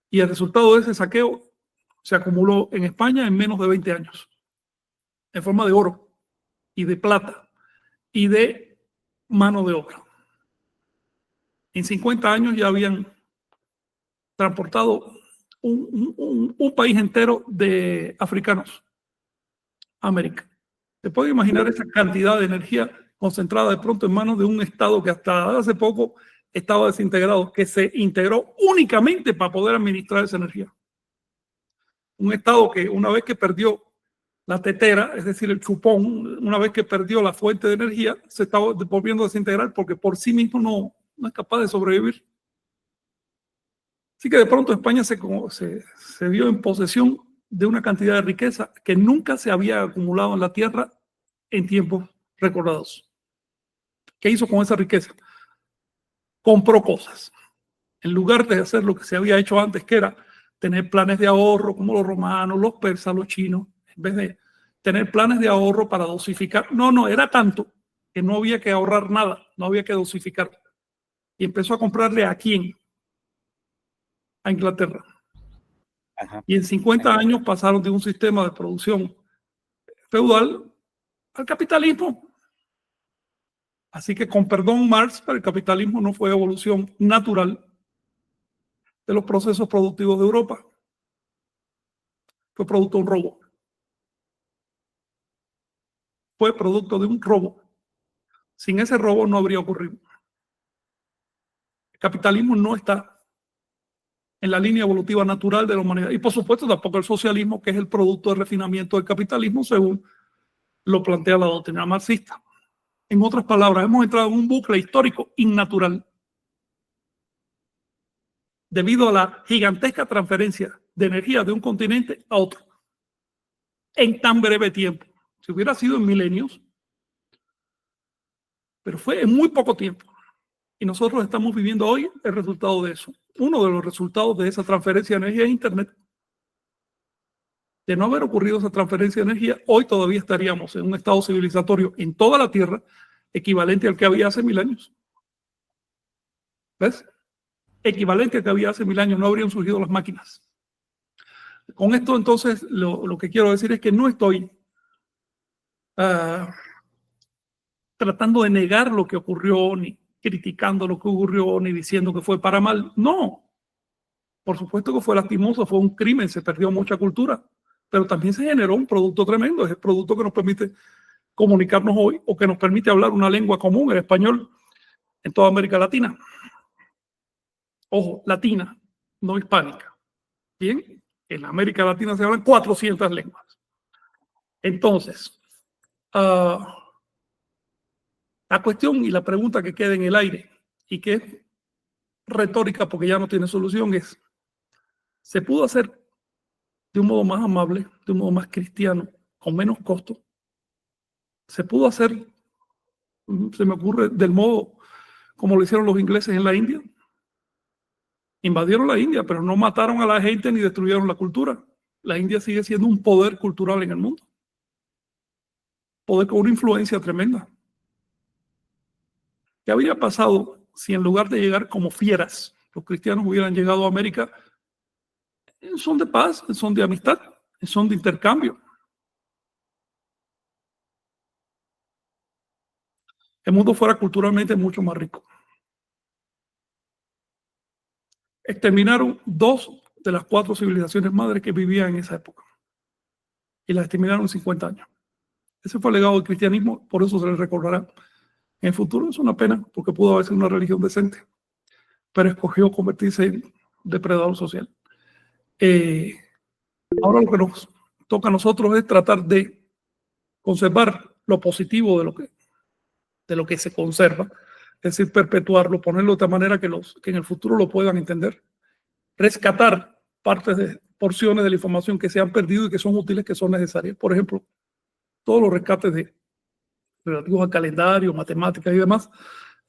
Y el resultado de ese saqueo se acumuló en España en menos de 20 años, en forma de oro y de plata y de mano de obra. En 50 años ya habían transportado un país entero de africanos a América. ¿Se puede imaginar esa cantidad de energía concentrada de pronto en manos de un Estado que hasta hace poco estaba desintegrado, que se integró únicamente para poder administrar esa energía? Un Estado que una vez que perdió la tetera, es decir, el chupón, una vez que perdió la fuente de energía, se estaba volviendo a desintegrar porque por sí mismo no es capaz de sobrevivir. Así que de pronto España se vio en posesión de una cantidad de riqueza que nunca se había acumulado en la tierra en tiempos recordados. ¿Qué hizo con esa riqueza? Compró cosas. En lugar de hacer lo que se había hecho antes, que era tener planes de ahorro como los romanos, los persas, los chinos, en vez de tener planes de ahorro para dosificar. No, era tanto que no había que ahorrar nada, no había que dosificar. Y empezó a comprarle ¿a quién? a Inglaterra. Ajá. Y en 50 años pasaron de un sistema de producción feudal al capitalismo. Así que, con perdón, Marx, pero el capitalismo no fue evolución natural de los procesos productivos de Europa. Fue producto de un robo. Fue producto de un robo. Sin ese robo no habría ocurrido. El capitalismo no está en la línea evolutiva natural de la humanidad. Y por supuesto tampoco el socialismo, que es el producto de refinamiento del capitalismo, según lo plantea la doctrina marxista. En otras palabras, hemos entrado en un bucle histórico innatural debido a la gigantesca transferencia de energía de un continente a otro en tan breve tiempo. Si hubiera sido en milenios, pero fue en muy poco tiempo. Y nosotros estamos viviendo hoy el resultado de eso. Uno de los resultados de esa transferencia de energía es Internet. De no haber ocurrido esa transferencia de energía, hoy todavía estaríamos en un estado civilizatorio en toda la Tierra equivalente al que había hace 1000 años. ¿Ves? Equivalente al que había hace 1000 años, no habrían surgido las máquinas. Con esto, entonces, lo que quiero decir es que no estoy tratando de negar lo que ocurrió, ni criticando lo que ocurrió, ni diciendo que fue para mal. No. Por supuesto que fue lastimoso, fue un crimen, se perdió mucha cultura, pero también se generó un producto tremendo. Es el producto que nos permite comunicarnos hoy o que nos permite hablar una lengua común, el español, en toda América Latina. Ojo, latina, no hispánica. Bien, en América Latina se hablan 400 lenguas. Entonces, la cuestión y la pregunta que queda en el aire y que es retórica porque ya no tiene solución es: ¿se pudo hacer de un modo más amable, de un modo más cristiano, con menos costo? ¿Se pudo hacer, se me ocurre, del modo como lo hicieron los ingleses en la India? Invadieron la India, pero no mataron a la gente ni destruyeron la cultura. La India sigue siendo un poder cultural en el mundo. Poder con una influencia tremenda. ¿Qué habría pasado si en lugar de llegar como fieras, los cristianos hubieran llegado a América en son de paz, en son de amistad, en son de intercambio? El mundo fuera culturalmente mucho más rico. Exterminaron 2 de las 4 civilizaciones madres que vivían en esa época. Y las exterminaron en 50 años. Ese fue el legado del cristianismo, por eso se les recordará. En el futuro es una pena, porque pudo haber sido una religión decente, pero escogió convertirse en depredador social. Ahora lo que nos toca a nosotros es tratar de conservar lo positivo de lo que se conserva, es decir, perpetuarlo, ponerlo de tal manera que en el futuro lo puedan entender, rescatar porciones de la información que se han perdido y que son útiles, que son necesarias. Por ejemplo, todos los rescates relativos al calendario, matemáticas y demás,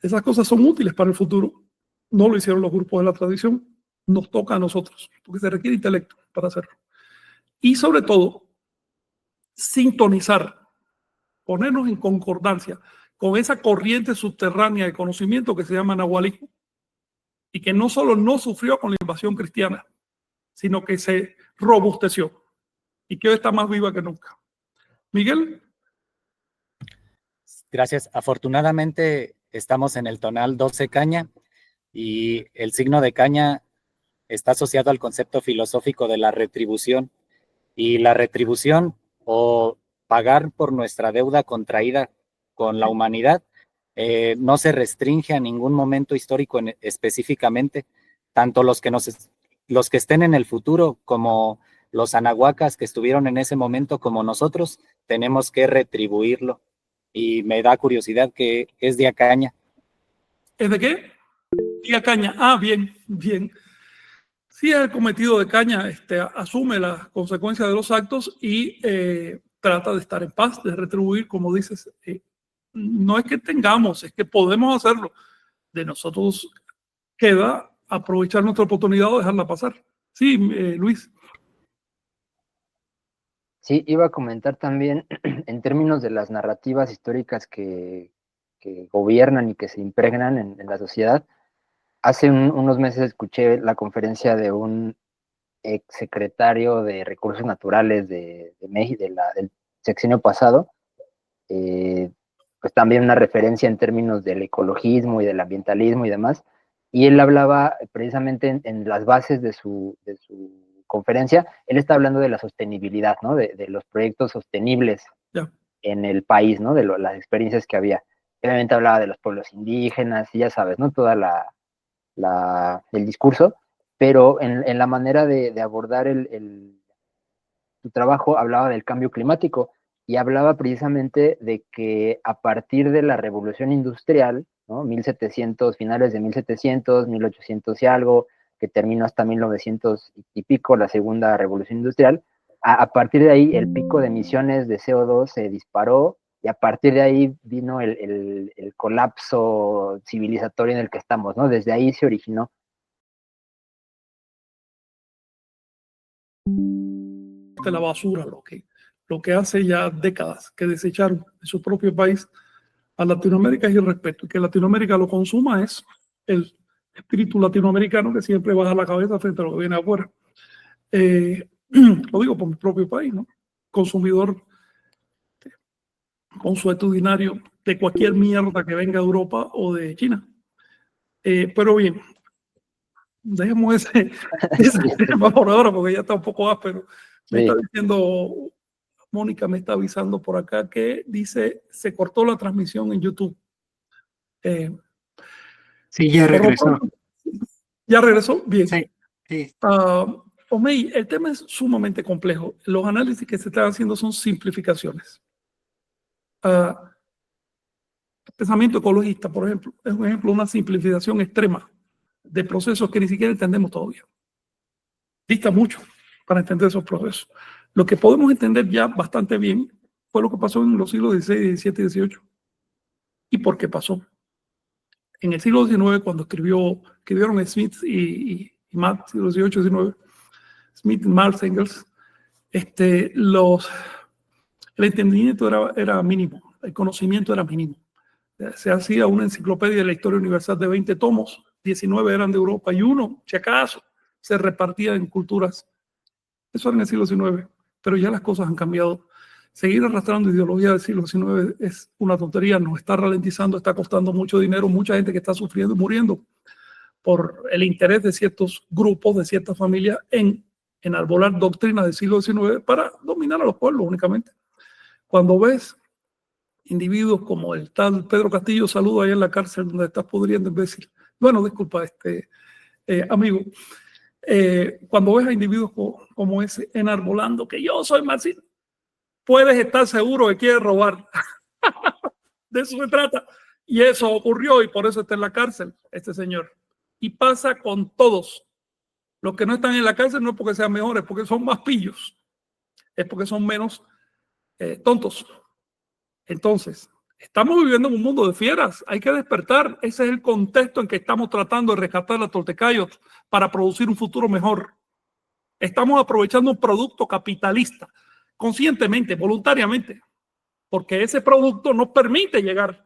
esas cosas son útiles para el futuro. No lo hicieron los grupos de la tradición, nos toca a nosotros, porque se requiere intelecto para hacerlo. Y sobre todo, sintonizar, ponernos en concordancia con esa corriente subterránea de conocimiento que se llama nahualismo, y que no solo no sufrió con la invasión cristiana, sino que se robusteció y que hoy está más viva que nunca. Miguel. Gracias. Afortunadamente estamos en el tonal 12 caña y el signo de caña está asociado al concepto filosófico de la retribución. Y la retribución, o pagar por nuestra deuda contraída con la humanidad, no se restringe a ningún momento histórico específicamente. Tanto los que estén en el futuro como los anahuacas que estuvieron en ese momento como nosotros, tenemos que retribuirlo. Y me da curiosidad que es de Acaña. ¿Es de qué? De Acaña. Ah, bien, bien. Sí, el cometido de Caña asume las consecuencias de los actos y trata de estar en paz, de retribuir, como dices. No es que tengamos, es que podemos hacerlo. De nosotros queda aprovechar nuestra oportunidad o dejarla pasar. Sí, Luis. Sí, iba a comentar también en términos de las narrativas históricas que gobiernan y que se impregnan en la sociedad. hace unos meses escuché la conferencia de un exsecretario de Recursos Naturales de México, del sexenio pasado, pues también una referencia en términos del ecologismo y del ambientalismo y demás, y él hablaba precisamente en las bases de su conferencia, él está hablando de la sostenibilidad, ¿no? De los proyectos sostenibles en el país, ¿no? Las experiencias que había. Obviamente hablaba de los pueblos indígenas y ya sabes, ¿no? Toda el discurso, pero en la manera de abordar su trabajo hablaba del cambio climático y hablaba precisamente de que a partir de la revolución industrial, ¿no? 1700, finales de 1700, 1800 y algo, que terminó hasta 1900 y pico, la segunda revolución industrial, a partir de ahí el pico de emisiones de CO2 se disparó y a partir de ahí vino el colapso civilizatorio en el que estamos, ¿no? Desde ahí se originó. De la basura, lo que hace ya décadas que desecharon de su propio país a Latinoamérica es irrespeto. Y que Latinoamérica lo consuma es el espíritu latinoamericano que siempre baja la cabeza frente a lo que viene afuera. Lo digo por mi propio país, ¿no? Consumidor consuetudinario de cualquier mierda que venga de Europa o de China. Pero bien, dejemos ese tema por ahora porque ya está un poco áspero. Me está diciendo, Mónica me está avisando por acá que dice, se cortó la transmisión en YouTube. Sí, ya regresó. ¿Ya regresó? Bien. Sí, sí. Omey, el tema es sumamente complejo. Los análisis que se están haciendo son simplificaciones. El pensamiento ecologista, por ejemplo, es un ejemplo de una simplificación extrema de procesos que ni siquiera entendemos todavía. Dista mucho para entender esos procesos. Lo que podemos entender ya bastante bien fue lo que pasó en los siglos XVI, XVII y XVIII. ¿Y por qué pasó? En el siglo XIX, cuando escribieron Smith y Marx, siglo XVIII y XIX, Smith, Marx, Engels, el entendimiento era mínimo, el conocimiento era mínimo. Se hacía una enciclopedia de la historia universal de 20 tomos, 19 eran de Europa y uno, si acaso, se repartía en culturas. Eso era en el siglo XIX, pero ya las cosas han cambiado. Seguir arrastrando ideología del siglo XIX es una tontería, nos está ralentizando, está costando mucho dinero, mucha gente que está sufriendo y muriendo por el interés de ciertos grupos, de ciertas familias en enarbolar doctrinas del siglo XIX para dominar a los pueblos únicamente. Cuando ves individuos como el tal Pedro Castillo, saludo ahí en la cárcel donde estás pudriendo, imbécil. Bueno, disculpa, amigo. Cuando ves a individuos como ese enarbolando que yo soy marxista, puedes estar seguro que quiere robar. De eso se trata. Y eso ocurrió y por eso está en la cárcel este señor. Y pasa con todos. Los que no están en la cárcel no es porque sean mejores, porque son más pillos. Es porque son menos tontos. Entonces, estamos viviendo en un mundo de fieras. Hay que despertar. Ese es el contexto en que estamos tratando de rescatar a Toltecayos para producir un futuro mejor. Estamos aprovechando un producto capitalista conscientemente, voluntariamente, porque ese producto nos permite llegar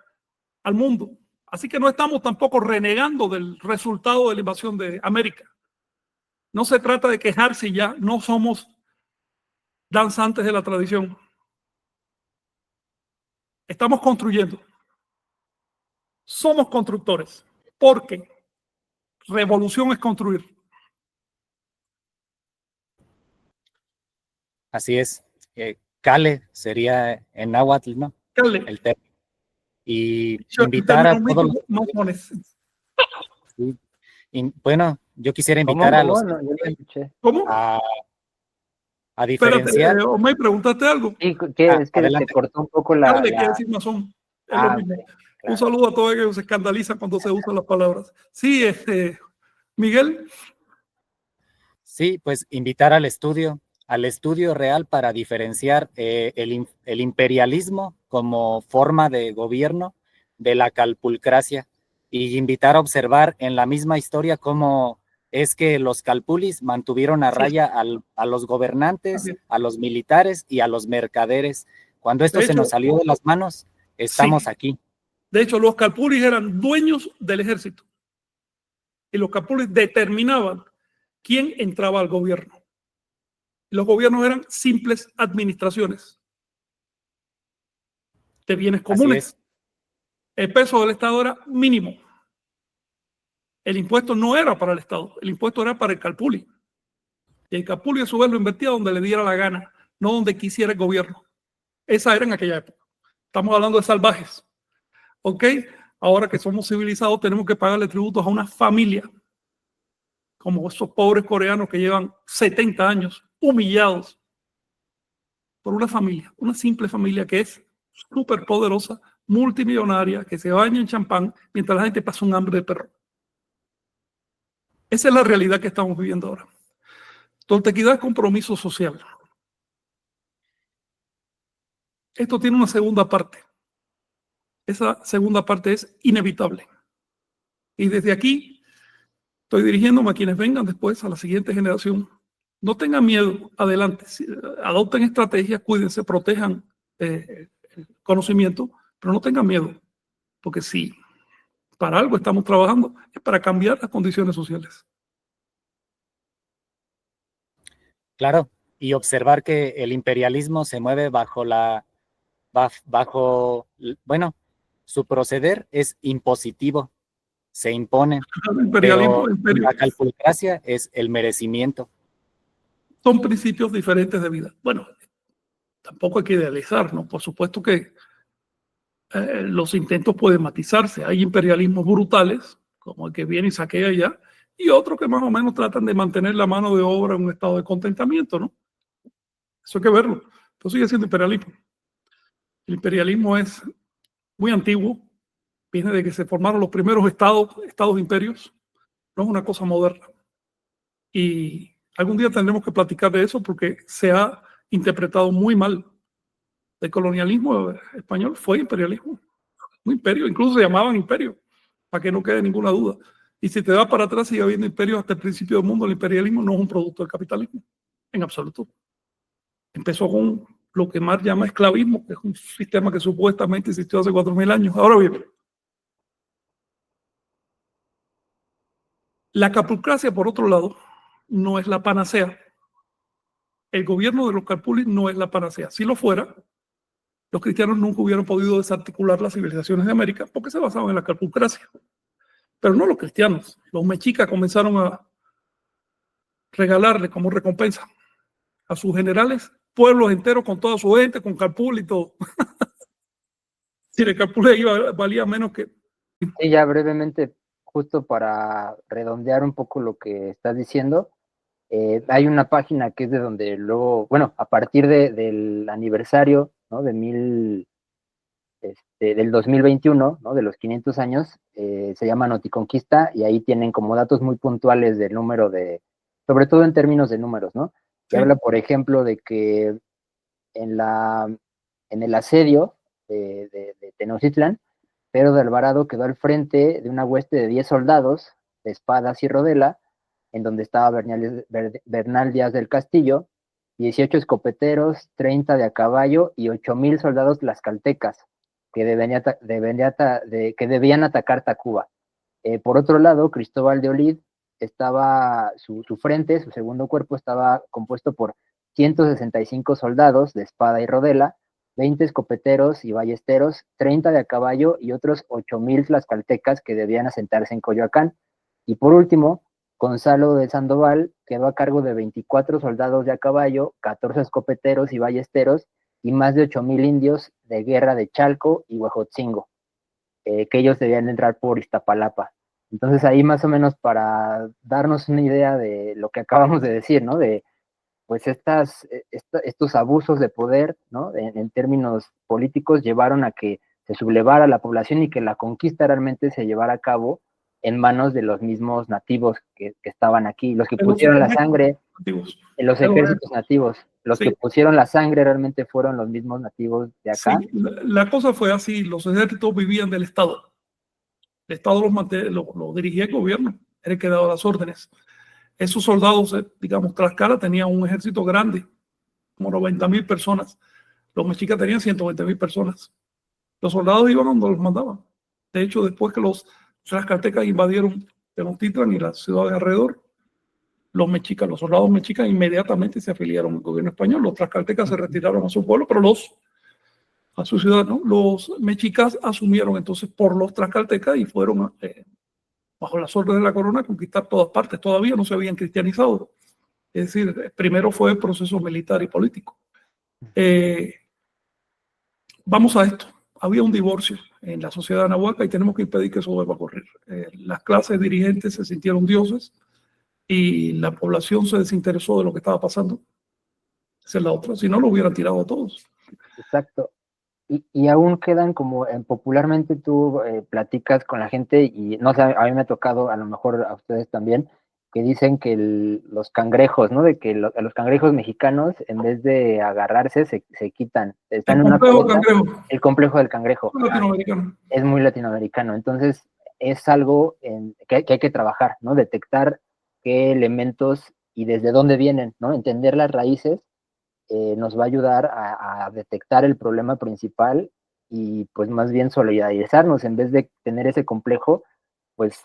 al mundo. Así que no estamos tampoco renegando del resultado de la invasión de América. No se trata de quejarse ya, no somos danzantes de la tradición. Estamos construyendo. Somos constructores, porque revolución es construir. Así es. Cale sería en náhuatl, ¿no? Cale. El término. Y invitar a todos los... Sí. Bueno, yo quisiera invitar a los... ¿Cómo? A diferenciar. Espérate, me preguntaste algo. Sí, es que adelante. te cortó un poco la... Cale quiere decir masón. Es lo mismo. Okay, claro. Un saludo a todos ellos que se escandalizan cuando se usan las palabras. Sí, Miguel. Sí, pues invitar al estudio real para diferenciar el imperialismo como forma de gobierno de la calpulcracia y invitar a observar en la misma historia cómo es que los calpulis mantuvieron a raya a los gobernantes, a los militares y a los mercaderes. Cuando esto se nos salió de las manos, estamos aquí. De hecho, los calpulis eran dueños del ejército. y los calpulis determinaban quién entraba al gobierno. Los gobiernos eran simples administraciones de bienes comunes. El peso del Estado era mínimo. El impuesto no era para el Estado, el impuesto era para el calpuli. Y el calpuli a su vez lo invertía donde le diera la gana, no donde quisiera el gobierno. Esa era en aquella época. Estamos hablando de salvajes. ¿Ok? Ahora que somos civilizados tenemos que pagarle tributos a una familia, como esos pobres coreanos que llevan 70 años humillados por una familia, una simple familia que es súper poderosa, multimillonaria, que se baña en champán mientras la gente pasa un hambre de perro. Esa es la realidad que estamos viviendo ahora. Toltequidad es compromiso social. Esto tiene una segunda parte. Esa segunda parte es inevitable. Y desde aquí estoy dirigiéndome a quienes vengan después, a la siguiente generación. No tengan miedo, adelante. Adopten estrategias, cuídense, protejan el conocimiento, pero no tengan miedo. Porque si para algo estamos trabajando, es para cambiar las condiciones sociales. Claro, y observar que el imperialismo se mueve bueno, su proceder es impositivo, se impone, Imperialismo, pero la calpulcracia es el merecimiento. Son principios diferentes de vida. Bueno, tampoco hay que idealizar, ¿no? Por supuesto que los intentos pueden matizarse. Hay imperialismos brutales, como el que viene y saquea ya, y otros que más o menos tratan de mantener la mano de obra en un estado de contentamiento, ¿no? Eso hay que verlo. Pero sigue siendo imperialismo. El imperialismo es muy antiguo, viene de que se formaron los primeros estados imperios, no es una cosa moderna. Y algún día tendremos que platicar de eso porque se ha interpretado muy mal. El colonialismo español fue imperialismo, un imperio, incluso se llamaban imperio, para que no quede ninguna duda. Y si te vas para atrás, sigue habiendo imperios hasta el principio del mundo. El imperialismo no es un producto del capitalismo, en absoluto. Empezó con lo que Marx llama esclavismo, que es un sistema que supuestamente existió hace 4.000 años. Ahora bien, la calpulcracia, por otro lado, no es la panacea. El gobierno de los calpulis no es la panacea. Si lo fuera, los cristianos nunca hubieran podido desarticular las civilizaciones de América porque se basaban en la calpulcracia. Pero no los cristianos. Los mexicas comenzaron a regalarle como recompensa a sus generales pueblos enteros con toda su gente, con calpul y todo. Si el calpul valía menos que... Sí, ya brevemente, justo para redondear un poco lo que estás diciendo, hay una página que es de donde luego, bueno, a partir del aniversario, ¿no? Del 2021, ¿no? De los 500 años, se llama Noticonquista y ahí tienen como datos muy puntuales del número sobre todo en términos de números, ¿no? Que habla, por ejemplo, de que en el asedio de Tenochtitlan, Pedro de Alvarado quedó al frente de una hueste de 10 soldados, de espadas y rodela, en donde estaba Bernal Díaz del Castillo, 18 escopeteros, 30 de a caballo y 8,000 soldados tlaxcaltecas que debían atacar Tacuba. Por otro lado, Cristóbal de Olid estaba, su frente, su segundo cuerpo estaba compuesto por 165 soldados de espada y rodela, 20 escopeteros y ballesteros, 30 de a caballo y otros 8,000 tlaxcaltecas que debían asentarse en Coyoacán. Y por último, Gonzalo de Sandoval quedó a cargo de 24 soldados de a caballo, 14 escopeteros y ballesteros y más de 8,000 indios de guerra de Chalco y Huejotzingo, que ellos debían entrar por Iztapalapa. Entonces ahí más o menos para darnos una idea de lo que acabamos de decir, ¿no? De pues estos abusos de poder, ¿no? En términos políticos llevaron a que se sublevara la población y que la conquista realmente se llevara a cabo en manos de los mismos nativos que estaban aquí, los que pusieron la sangre, en los ejércitos nativos, los que pusieron la sangre realmente fueron los mismos nativos de acá. Sí, la cosa fue así, los ejércitos vivían del Estado. El Estado lo dirigía el gobierno, era el que daba las órdenes. Esos soldados, digamos, Tlaxcala tenía un ejército grande, como 90,000 personas. Los mexicas tenían 120,000 personas. Los soldados iban donde los mandaban. De hecho, después que los tlaxcaltecas invadieron Tenochtitlan y las ciudades alrededor. Los mexicas, los soldados mexicas inmediatamente se afiliaron al gobierno español. Los tlaxcaltecas se retiraron a su pueblo, pero a su ciudad, ¿no? Los mexicas asumieron entonces por los tlaxcaltecas y fueron bajo las órdenes de la corona a conquistar todas partes. Todavía no se habían cristianizado. Es decir, primero fue el proceso militar y político. Vamos a esto. Había un divorcio en la sociedad anahuaca y tenemos que impedir que eso vuelva a ocurrir. Las clases dirigentes se sintieron dioses y la población se desinteresó de lo que estaba pasando. Esa es la otra. Si no, lo hubieran tirado a todos. Exacto. Y aún quedan como, popularmente tú platicas con la gente y no sé, a mí me ha tocado, a lo mejor a ustedes también, que dicen que los cangrejos, ¿no? De que los cangrejos mexicanos, en vez de agarrarse, se quitan. Están El en una complejo pileta, cangrejo el complejo del cangrejo. latinoamericano. Es muy latinoamericano. Entonces, es algo que hay que trabajar, ¿no? Detectar qué elementos y desde dónde vienen, ¿no? Entender las raíces nos va a ayudar a detectar el problema principal y pues más bien solidarizarnos en vez de tener ese complejo, pues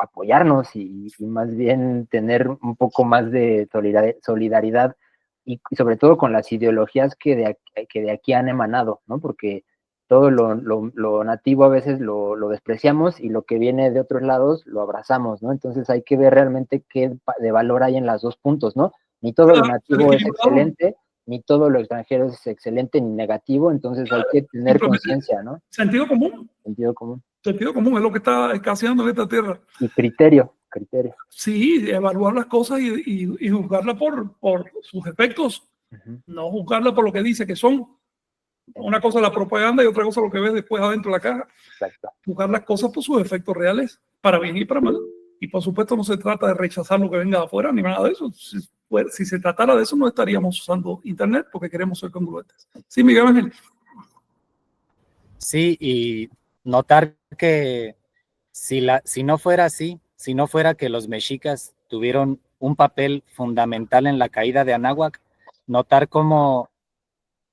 apoyarnos y más bien tener un poco más de solidaridad y sobre todo con las ideologías que de aquí han emanado, ¿no? Porque todo lo nativo a veces lo despreciamos y lo que viene de otros lados lo abrazamos, ¿no? Entonces hay que ver realmente qué de valor hay en los dos puntos, ¿no? Ni todo lo nativo es excelente, ni todo lo extranjero es excelente ni negativo, entonces hay que tener conciencia, ¿no? Sentido común. Sentido común. Sentido común es lo que está escaseando en esta tierra. Y criterio. Sí, evaluar las cosas y juzgarlas por sus efectos, no juzgarlas por lo que dice que son. Una cosa es la propaganda y otra cosa lo que ves después adentro de la caja. Exacto. Juzgar las cosas por sus efectos reales, para bien y para mal. Y por supuesto no se trata de rechazar lo que venga de afuera ni nada de eso. Si se tratara de eso no estaríamos usando internet porque queremos ser congruentes. Sí, Miguel Ángel. Sí, y notar que si no fuera así, si no fuera que los mexicas tuvieron un papel fundamental en la caída de Anáhuac, notar cómo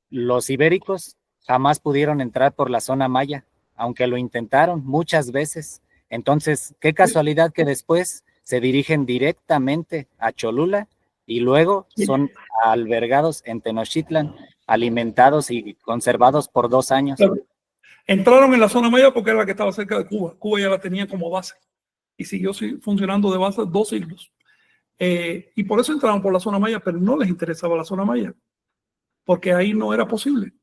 los ibéricos jamás pudieron entrar por la zona maya, aunque lo intentaron muchas veces. Entonces, qué casualidad que después se dirigen directamente a Cholula y luego son albergados en Tenochtitlan, alimentados y conservados por 2 años. Claro. Entraron en la zona maya porque era la que estaba cerca de Cuba. Cuba ya la tenía como base y siguió funcionando de base 2 siglos. Y por eso entraron por la zona maya, pero no les interesaba la zona maya, porque ahí no era posible.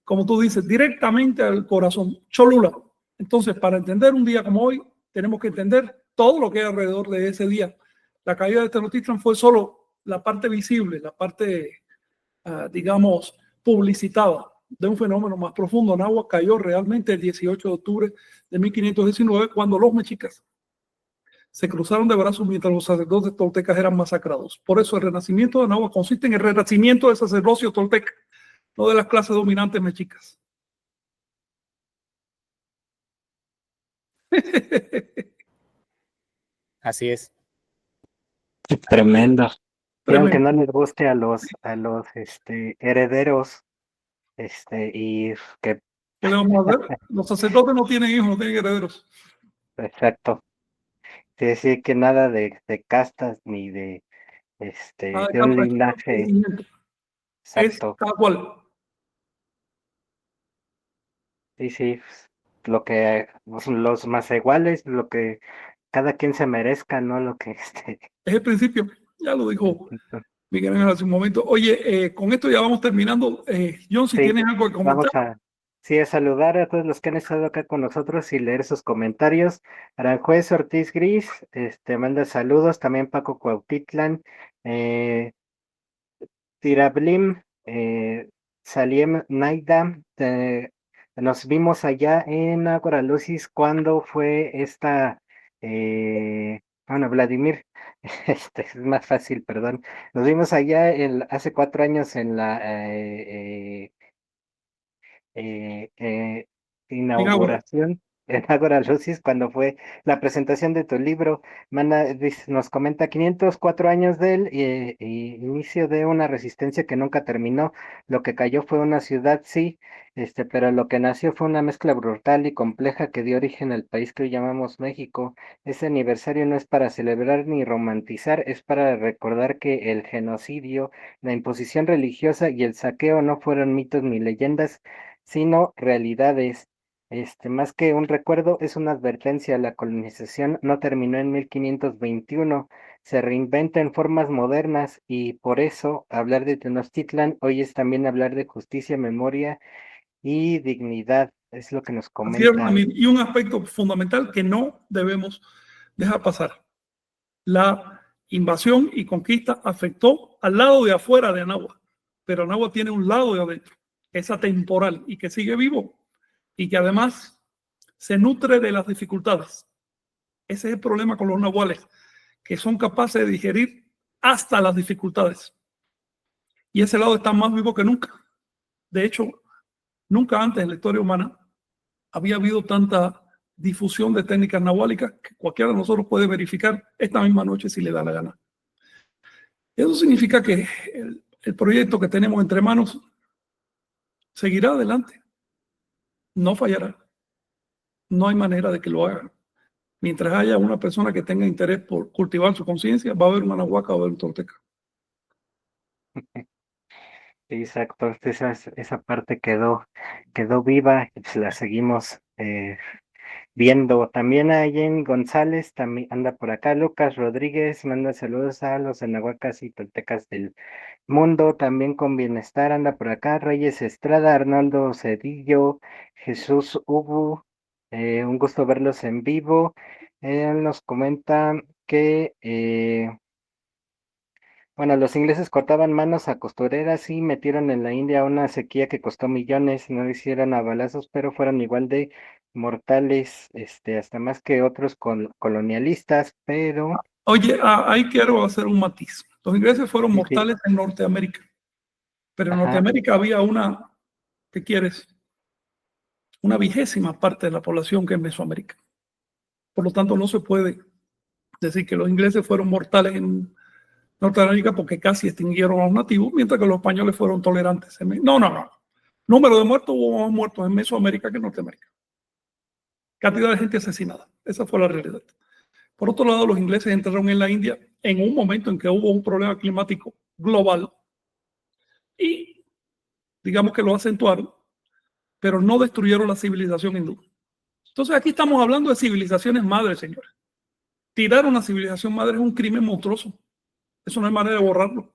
Como tú dices, directamente al corazón, Cholula. Entonces, para entender un día como hoy, tenemos que entender todo lo que hay alrededor de ese día. La caída de Tenochtitlan fue solo la parte visible, la parte, digamos, publicitada de un fenómeno más profundo. Anáhuac cayó realmente el 18 de octubre de 1519, cuando los mexicas se cruzaron de brazos mientras los sacerdotes toltecas eran masacrados. Por eso el renacimiento de Anáhuac consiste en el renacimiento del sacerdocio tolteca, no de las clases dominantes mexicas. Así es. Tremendo. Y aunque no les guste a los herederos, y que... ¿Qué le vamos a hacer? Los sacerdotes no tienen hijos, no tienen herederos. Exacto. Es decir, que nada de castas ni de de un linaje. Exacto. Es tal cual. Sí, lo que los más iguales, lo que cada quien se merezca, no lo que Es el principio, ya lo dijo Miguel Ángel hace un momento. Oye, con esto ya vamos terminando. John, si tienes algo que comentar. A saludar a todos los que han estado acá con nosotros y leer sus comentarios. Aranjuez Ortiz Gris, manda saludos, también Paco Cuautitlán, Tirablim, Saliem Naida, nos vimos allá en Aguaralucis cuando fue esta, Vladimir, es más fácil, perdón. Nos vimos allá hace 4 años en la inauguración en Ágora Lucis cuando fue la presentación de tu libro. Nos comenta 504 años del inicio de una resistencia que nunca terminó. Lo que cayó fue una ciudad, sí, pero lo que nació fue una mezcla brutal y compleja que dio origen al país que hoy llamamos México. Ese aniversario no es para celebrar ni romantizar, es para recordar que el genocidio, la imposición religiosa y el saqueo no fueron mitos ni leyendas, sino realidades. Más que un recuerdo, es una advertencia. La colonización no terminó en 1521, se reinventa en formas modernas y por eso hablar de Tenochtitlan hoy es también hablar de justicia, memoria y dignidad. Es lo que nos Así es, comenta. y un aspecto fundamental que no debemos dejar pasar. La invasión y conquista afectó al lado de afuera de Anáhuac, pero Anáhuac tiene un lado de adentro, es atemporal y que sigue vivo y que además se nutre de las dificultades. Ese es el problema con los nahuales, que son capaces de digerir hasta las dificultades. Y ese lado está más vivo que nunca. De hecho, nunca antes en la historia humana había habido tanta difusión de técnicas nahuálicas que cualquiera de nosotros puede verificar esta misma noche si le da la gana. Eso significa que el proyecto que tenemos entre manos seguirá adelante, no fallará. No hay manera de que lo haga. Mientras haya una persona que tenga interés por cultivar su conciencia, va a haber una nahuaca, va a haber un tolteca. Exacto, esa parte quedó viva y pues la seguimos viendo. También hay en González, también anda por acá. Lucas Rodríguez manda saludos a los enahuacas y toltecas del mundo. También con bienestar anda por acá. Reyes Estrada, Arnoldo Cedillo, Jesús Ubu. Un gusto verlos en vivo. Él nos comenta que bueno, los ingleses cortaban manos a costureras y metieron en la India una sequía que costó millones, no lo hicieron a balazos, pero fueron igual de mortales, hasta más que otros colonialistas, pero Oye, ahí quiero hacer un matiz. Los ingleses fueron sí, sí, mortales en Norteamérica, pero en ajá, Norteamérica había una, ¿qué quieres? Una 20ª parte de la población que en Mesoamérica. Por lo tanto, no se puede decir que los ingleses fueron mortales en Norteamérica porque casi extinguieron a los nativos, mientras que los españoles fueron tolerantes. No, no, no. Número de muertos, hubo más muertos en Mesoamérica que en Norteamérica. Cantidad de gente asesinada. Esa fue la realidad. Por otro lado, los ingleses entraron en la India en un momento en que hubo un problema climático global y digamos que lo acentuaron, pero no destruyeron la civilización hindú. Entonces aquí estamos hablando de civilizaciones madres, señores. Tirar una civilización madre es un crimen monstruoso. Eso no hay manera de borrarlo.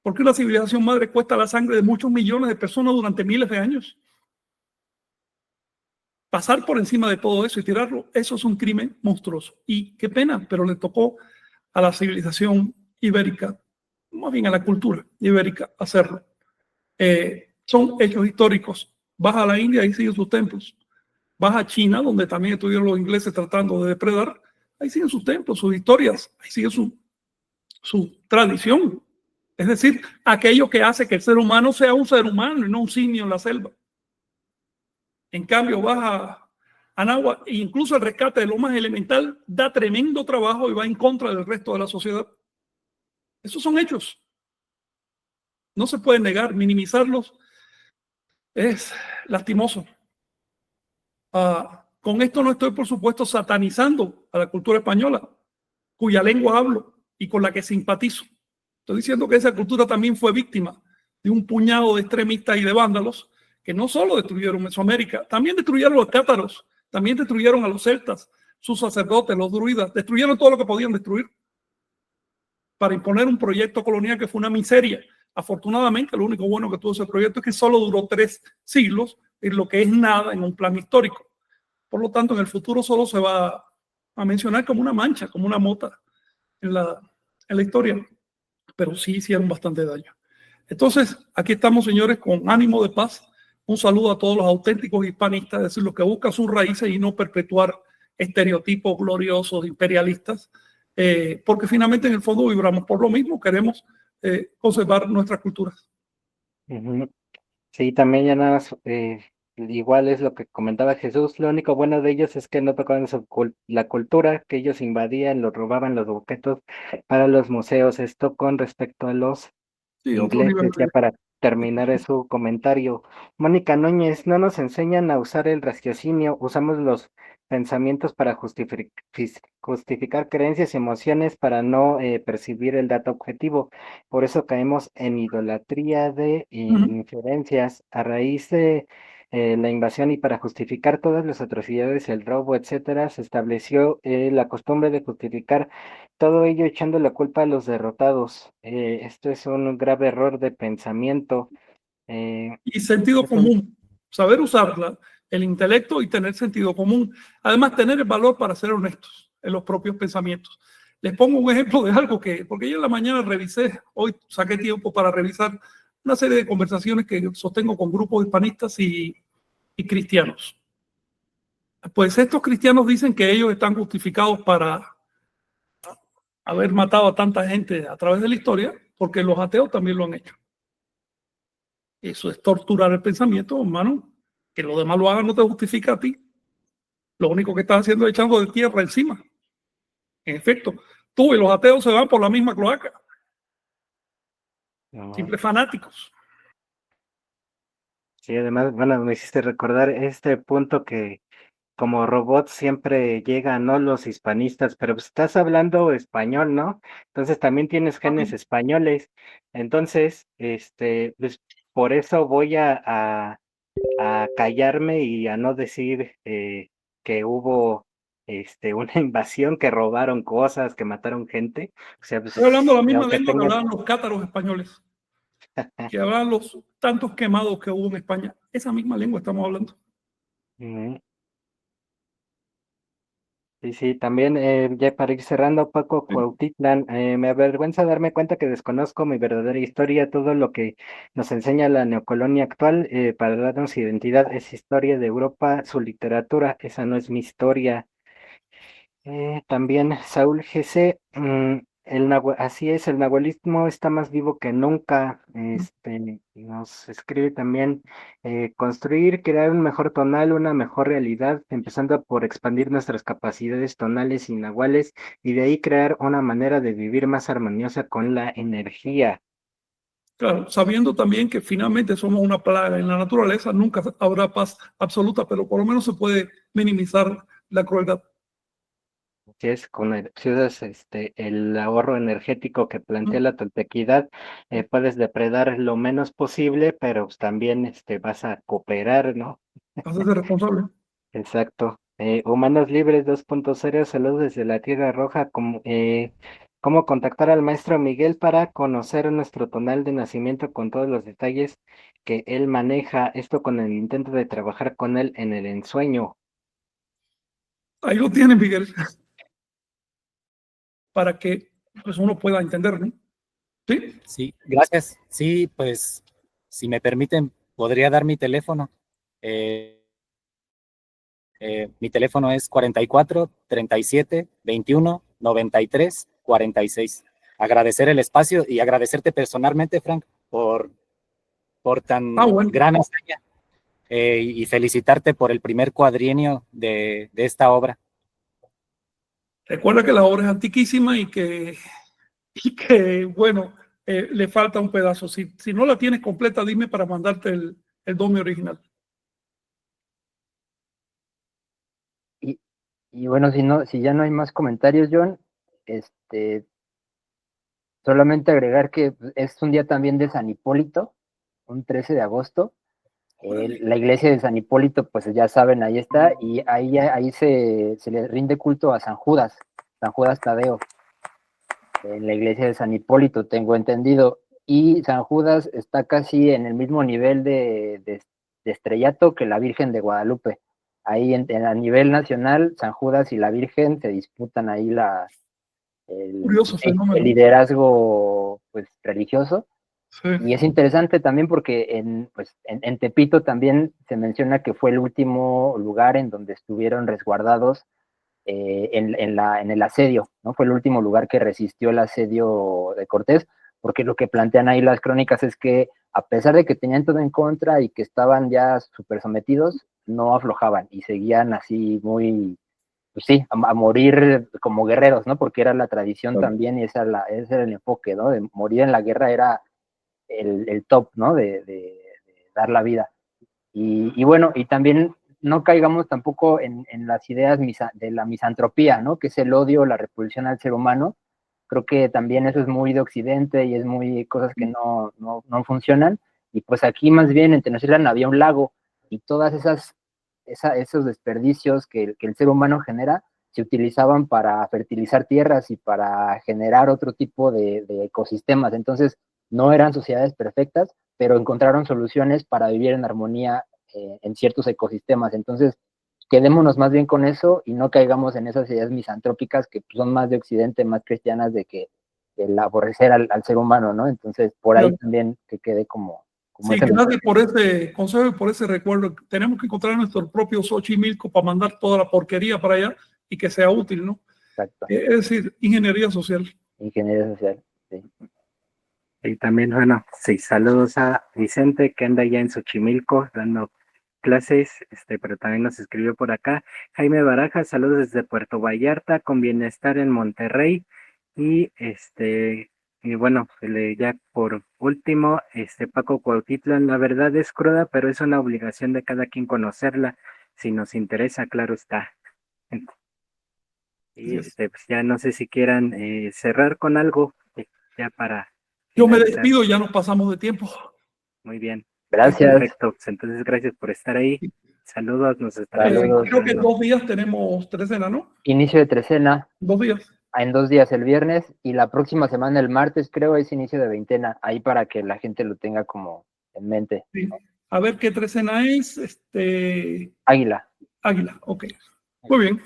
Porque una civilización madre cuesta la sangre de muchos millones de personas durante miles de años. Pasar por encima de todo eso y tirarlo, eso es un crimen monstruoso. Y qué pena, pero le tocó a la civilización ibérica, más bien a la cultura ibérica, hacerlo. Son hechos históricos. Vas a la India, ahí siguen sus templos. Vas a China, donde también estuvieron los ingleses tratando de depredar, ahí siguen sus templos, sus historias, ahí sigue su tradición. Es decir, aquello que hace que el ser humano sea un ser humano y no un simio en la selva. En cambio, vas a Anáhuac e incluso el rescate de lo más elemental da tremendo trabajo y va en contra del resto de la sociedad. Esos son hechos. No se puede negar, minimizarlos es lastimoso. Con esto no estoy, por supuesto, satanizando a la cultura española, cuya lengua hablo y con la que simpatizo. Estoy diciendo que esa cultura también fue víctima de un puñado de extremistas y de vándalos que no solo destruyeron Mesoamérica, también destruyeron los cátaros, también destruyeron a los celtas, sus sacerdotes, los druidas, destruyeron todo lo que podían destruir para imponer un proyecto colonial que fue una miseria. Afortunadamente, lo único bueno que tuvo ese proyecto es que solo duró 3 siglos, en lo que es nada en un plan histórico. Por lo tanto, en el futuro solo se va a mencionar como una mancha, como una mota en la historia, pero sí hicieron bastante daño. Entonces, aquí estamos, señores, con ánimo de paz. Un saludo a todos los auténticos hispanistas, es decir, los que buscan sus raíces y no perpetuar estereotipos gloriosos imperialistas, porque finalmente en el fondo vibramos por lo mismo, queremos conservar nuestras culturas. sí, también ya nada más igual es lo que comentaba Jesús, lo único bueno de ellos es que no tocaban la cultura, que ellos invadían, los robaban los objetos para los museos. Esto con respecto a los Sí, otro nivel ingleses, ya para terminar su comentario. Mónica Núñez, no nos enseñan a usar el raciocinio, usamos los pensamientos para justificar creencias y emociones para no percibir el dato objetivo. Por eso caemos en idolatría de Ujú. inferencias a raíz de la invasión y para justificar todas las atrocidades, el robo, etcétera, se estableció la costumbre de justificar todo ello echando la culpa a los derrotados. Esto es un grave error de pensamiento. Y sentido Es un- común, saber usarla, el intelecto y tener sentido común. Además, tener el valor para ser honestos en los propios pensamientos. Les pongo un ejemplo de algo porque yo en la mañana revisé, hoy saqué tiempo para revisar una serie de conversaciones que sostengo con grupos hispanistas y cristianos. Pues estos cristianos dicen que ellos están justificados para haber matado a tanta gente a través de la historia, porque los ateos también lo han hecho. Eso es torturar el pensamiento, hermano. Que los demás lo hagan no te justifica a ti. Lo único que estás haciendo es echando de tierra encima. En efecto, tú y los ateos se van por la misma cloaca. no, Simples fanáticos. sí, además, bueno, me hiciste recordar este punto que como robot siempre llegan, ¿no? Los hispanistas, pero pues, estás hablando español, ¿no? Entonces también tienes genes españoles. Entonces, pues por eso voy a callarme y a no decir que hubo una invasión, que robaron cosas, que mataron gente. O sea, Estoy hablando pues, la misma aunque lengua que tengan, hablaban los cátaros españoles, que hablaban los tantos quemados que hubo en España. Esa misma lengua estamos hablando. Ujú. Sí, sí, también ya para ir cerrando, Paco Cuautitlán, me avergüenza darme cuenta que desconozco mi verdadera historia, todo lo que nos enseña la neocolonia actual para darnos identidad es historia de Europa, su literatura, esa no es mi historia. También Saúl GC, así es, el nahualismo está más vivo que nunca. Nos escribe también construir, crear un mejor tonal, una mejor realidad, empezando por expandir nuestras capacidades tonales y nahuales, y de ahí crear una manera de vivir más armoniosa con la energía. Claro, sabiendo también que finalmente somos una plaga en la naturaleza, nunca habrá paz absoluta, pero por lo menos se puede minimizar la crueldad. Si es con si usas el ahorro energético que plantea la toltequidad, puedes depredar lo menos posible, pero pues, también vas a cooperar, ¿no? Hacerse responsable. Exacto. Humanos Libres 2.0, saludos desde la Tierra Roja. ¿Cómo contactar al maestro Miguel para conocer nuestro tonal de nacimiento con todos los detalles que él maneja? Esto con el intento de trabajar con él en el ensueño. Ahí lo tienen, Miguel, para que pues, uno pueda entender, ¿no? Sí, Sí, gracias. Sí, pues, si me permiten, podría dar mi teléfono. Mi teléfono es 44 37 21 93 46. Agradecer el espacio y agradecerte personalmente, Frank, por tan bueno. gran hazaña y felicitarte por el primer cuadrienio de esta obra. Recuerda que la obra es antiquísima y que bueno, le falta un pedazo. Si no la tienes completa, dime para mandarte el domi original. Y, y bueno, si ya no hay más comentarios, John, este, solamente agregar que es un día también de San Hipólito, un 13 de agosto. La iglesia de San Hipólito, pues ya saben, ahí está, y ahí se le rinde culto a San Judas Tadeo, en la iglesia de San Hipólito, tengo entendido. Y San Judas está casi en el mismo nivel de estrellato que la Virgen de Guadalupe. Ahí a nivel nacional, San Judas y la Virgen se disputan ahí Curioso el fenómeno. liderazgo pues, religioso. Sí. Y es interesante también porque en Tepito también se menciona que fue el último lugar en donde estuvieron resguardados en el asedio, ¿no? Fue el último lugar que resistió el asedio de Cortés, porque lo que plantean ahí las crónicas es que a pesar de que tenían todo en contra y que estaban ya súper sometidos, no aflojaban y seguían así muy, pues sí, a morir como guerreros, ¿no? Porque era la tradición Claro. también y ese era el enfoque, ¿no? De morir en la guerra era el top, ¿no? De dar la vida. Y bueno, y también no caigamos tampoco en las ideas de la misantropía, ¿no? Que es el odio, la repulsión al ser humano. Creo que también eso es muy de Occidente y es muy cosas que no funcionan. Y pues aquí más bien en Tenochtitlan había un lago y todas esos desperdicios que el ser humano genera se utilizaban para fertilizar tierras y para generar otro tipo de ecosistemas. Entonces, no eran sociedades perfectas, pero encontraron soluciones para vivir en armonía en ciertos ecosistemas. Entonces, quedémonos más bien con eso y no caigamos en esas ideas misantrópicas que son más de Occidente, más cristianas, de que el aborrecer al ser humano, ¿no? Entonces, por ahí también que quede como sí, ese gracias por ese consejo y por ese recuerdo. Tenemos que encontrar nuestro propio Xochimilco para mandar toda la porquería para allá y que sea útil, ¿no? Exacto. Es decir, ingeniería social. Ingeniería social, sí. Y también, bueno, sí, saludos a Vicente que anda ya en Xochimilco dando clases, pero también nos escribió por acá. Jaime Baraja, saludos desde Puerto Vallarta, con bienestar en Monterrey. Y y bueno, ya por último, Paco Cuautitlán, la verdad es cruda, pero es una obligación de cada quien conocerla, si nos interesa, claro está. Y pues ya no sé si quieran cerrar con algo, ya para Yo me finalizar. despido, ya nos pasamos de tiempo. Muy bien. Gracias. Perfecto. Pues entonces, gracias por estar ahí. Saludos, nos estaremos Saludos. Creo que encontrando. 2 días tenemos trecena, ¿no? Inicio de trecena 2 días. en 2 días, el viernes, y la próxima semana, el martes, creo, es inicio de veintena, ahí para que la gente lo tenga como en mente. Sí. A ver qué trecena es. Águila. Águila, ok. Muy bien.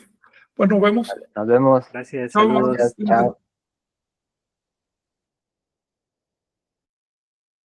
Pues nos vemos. Nos vemos. Gracias, Chao. saludos. Gracias. Chao.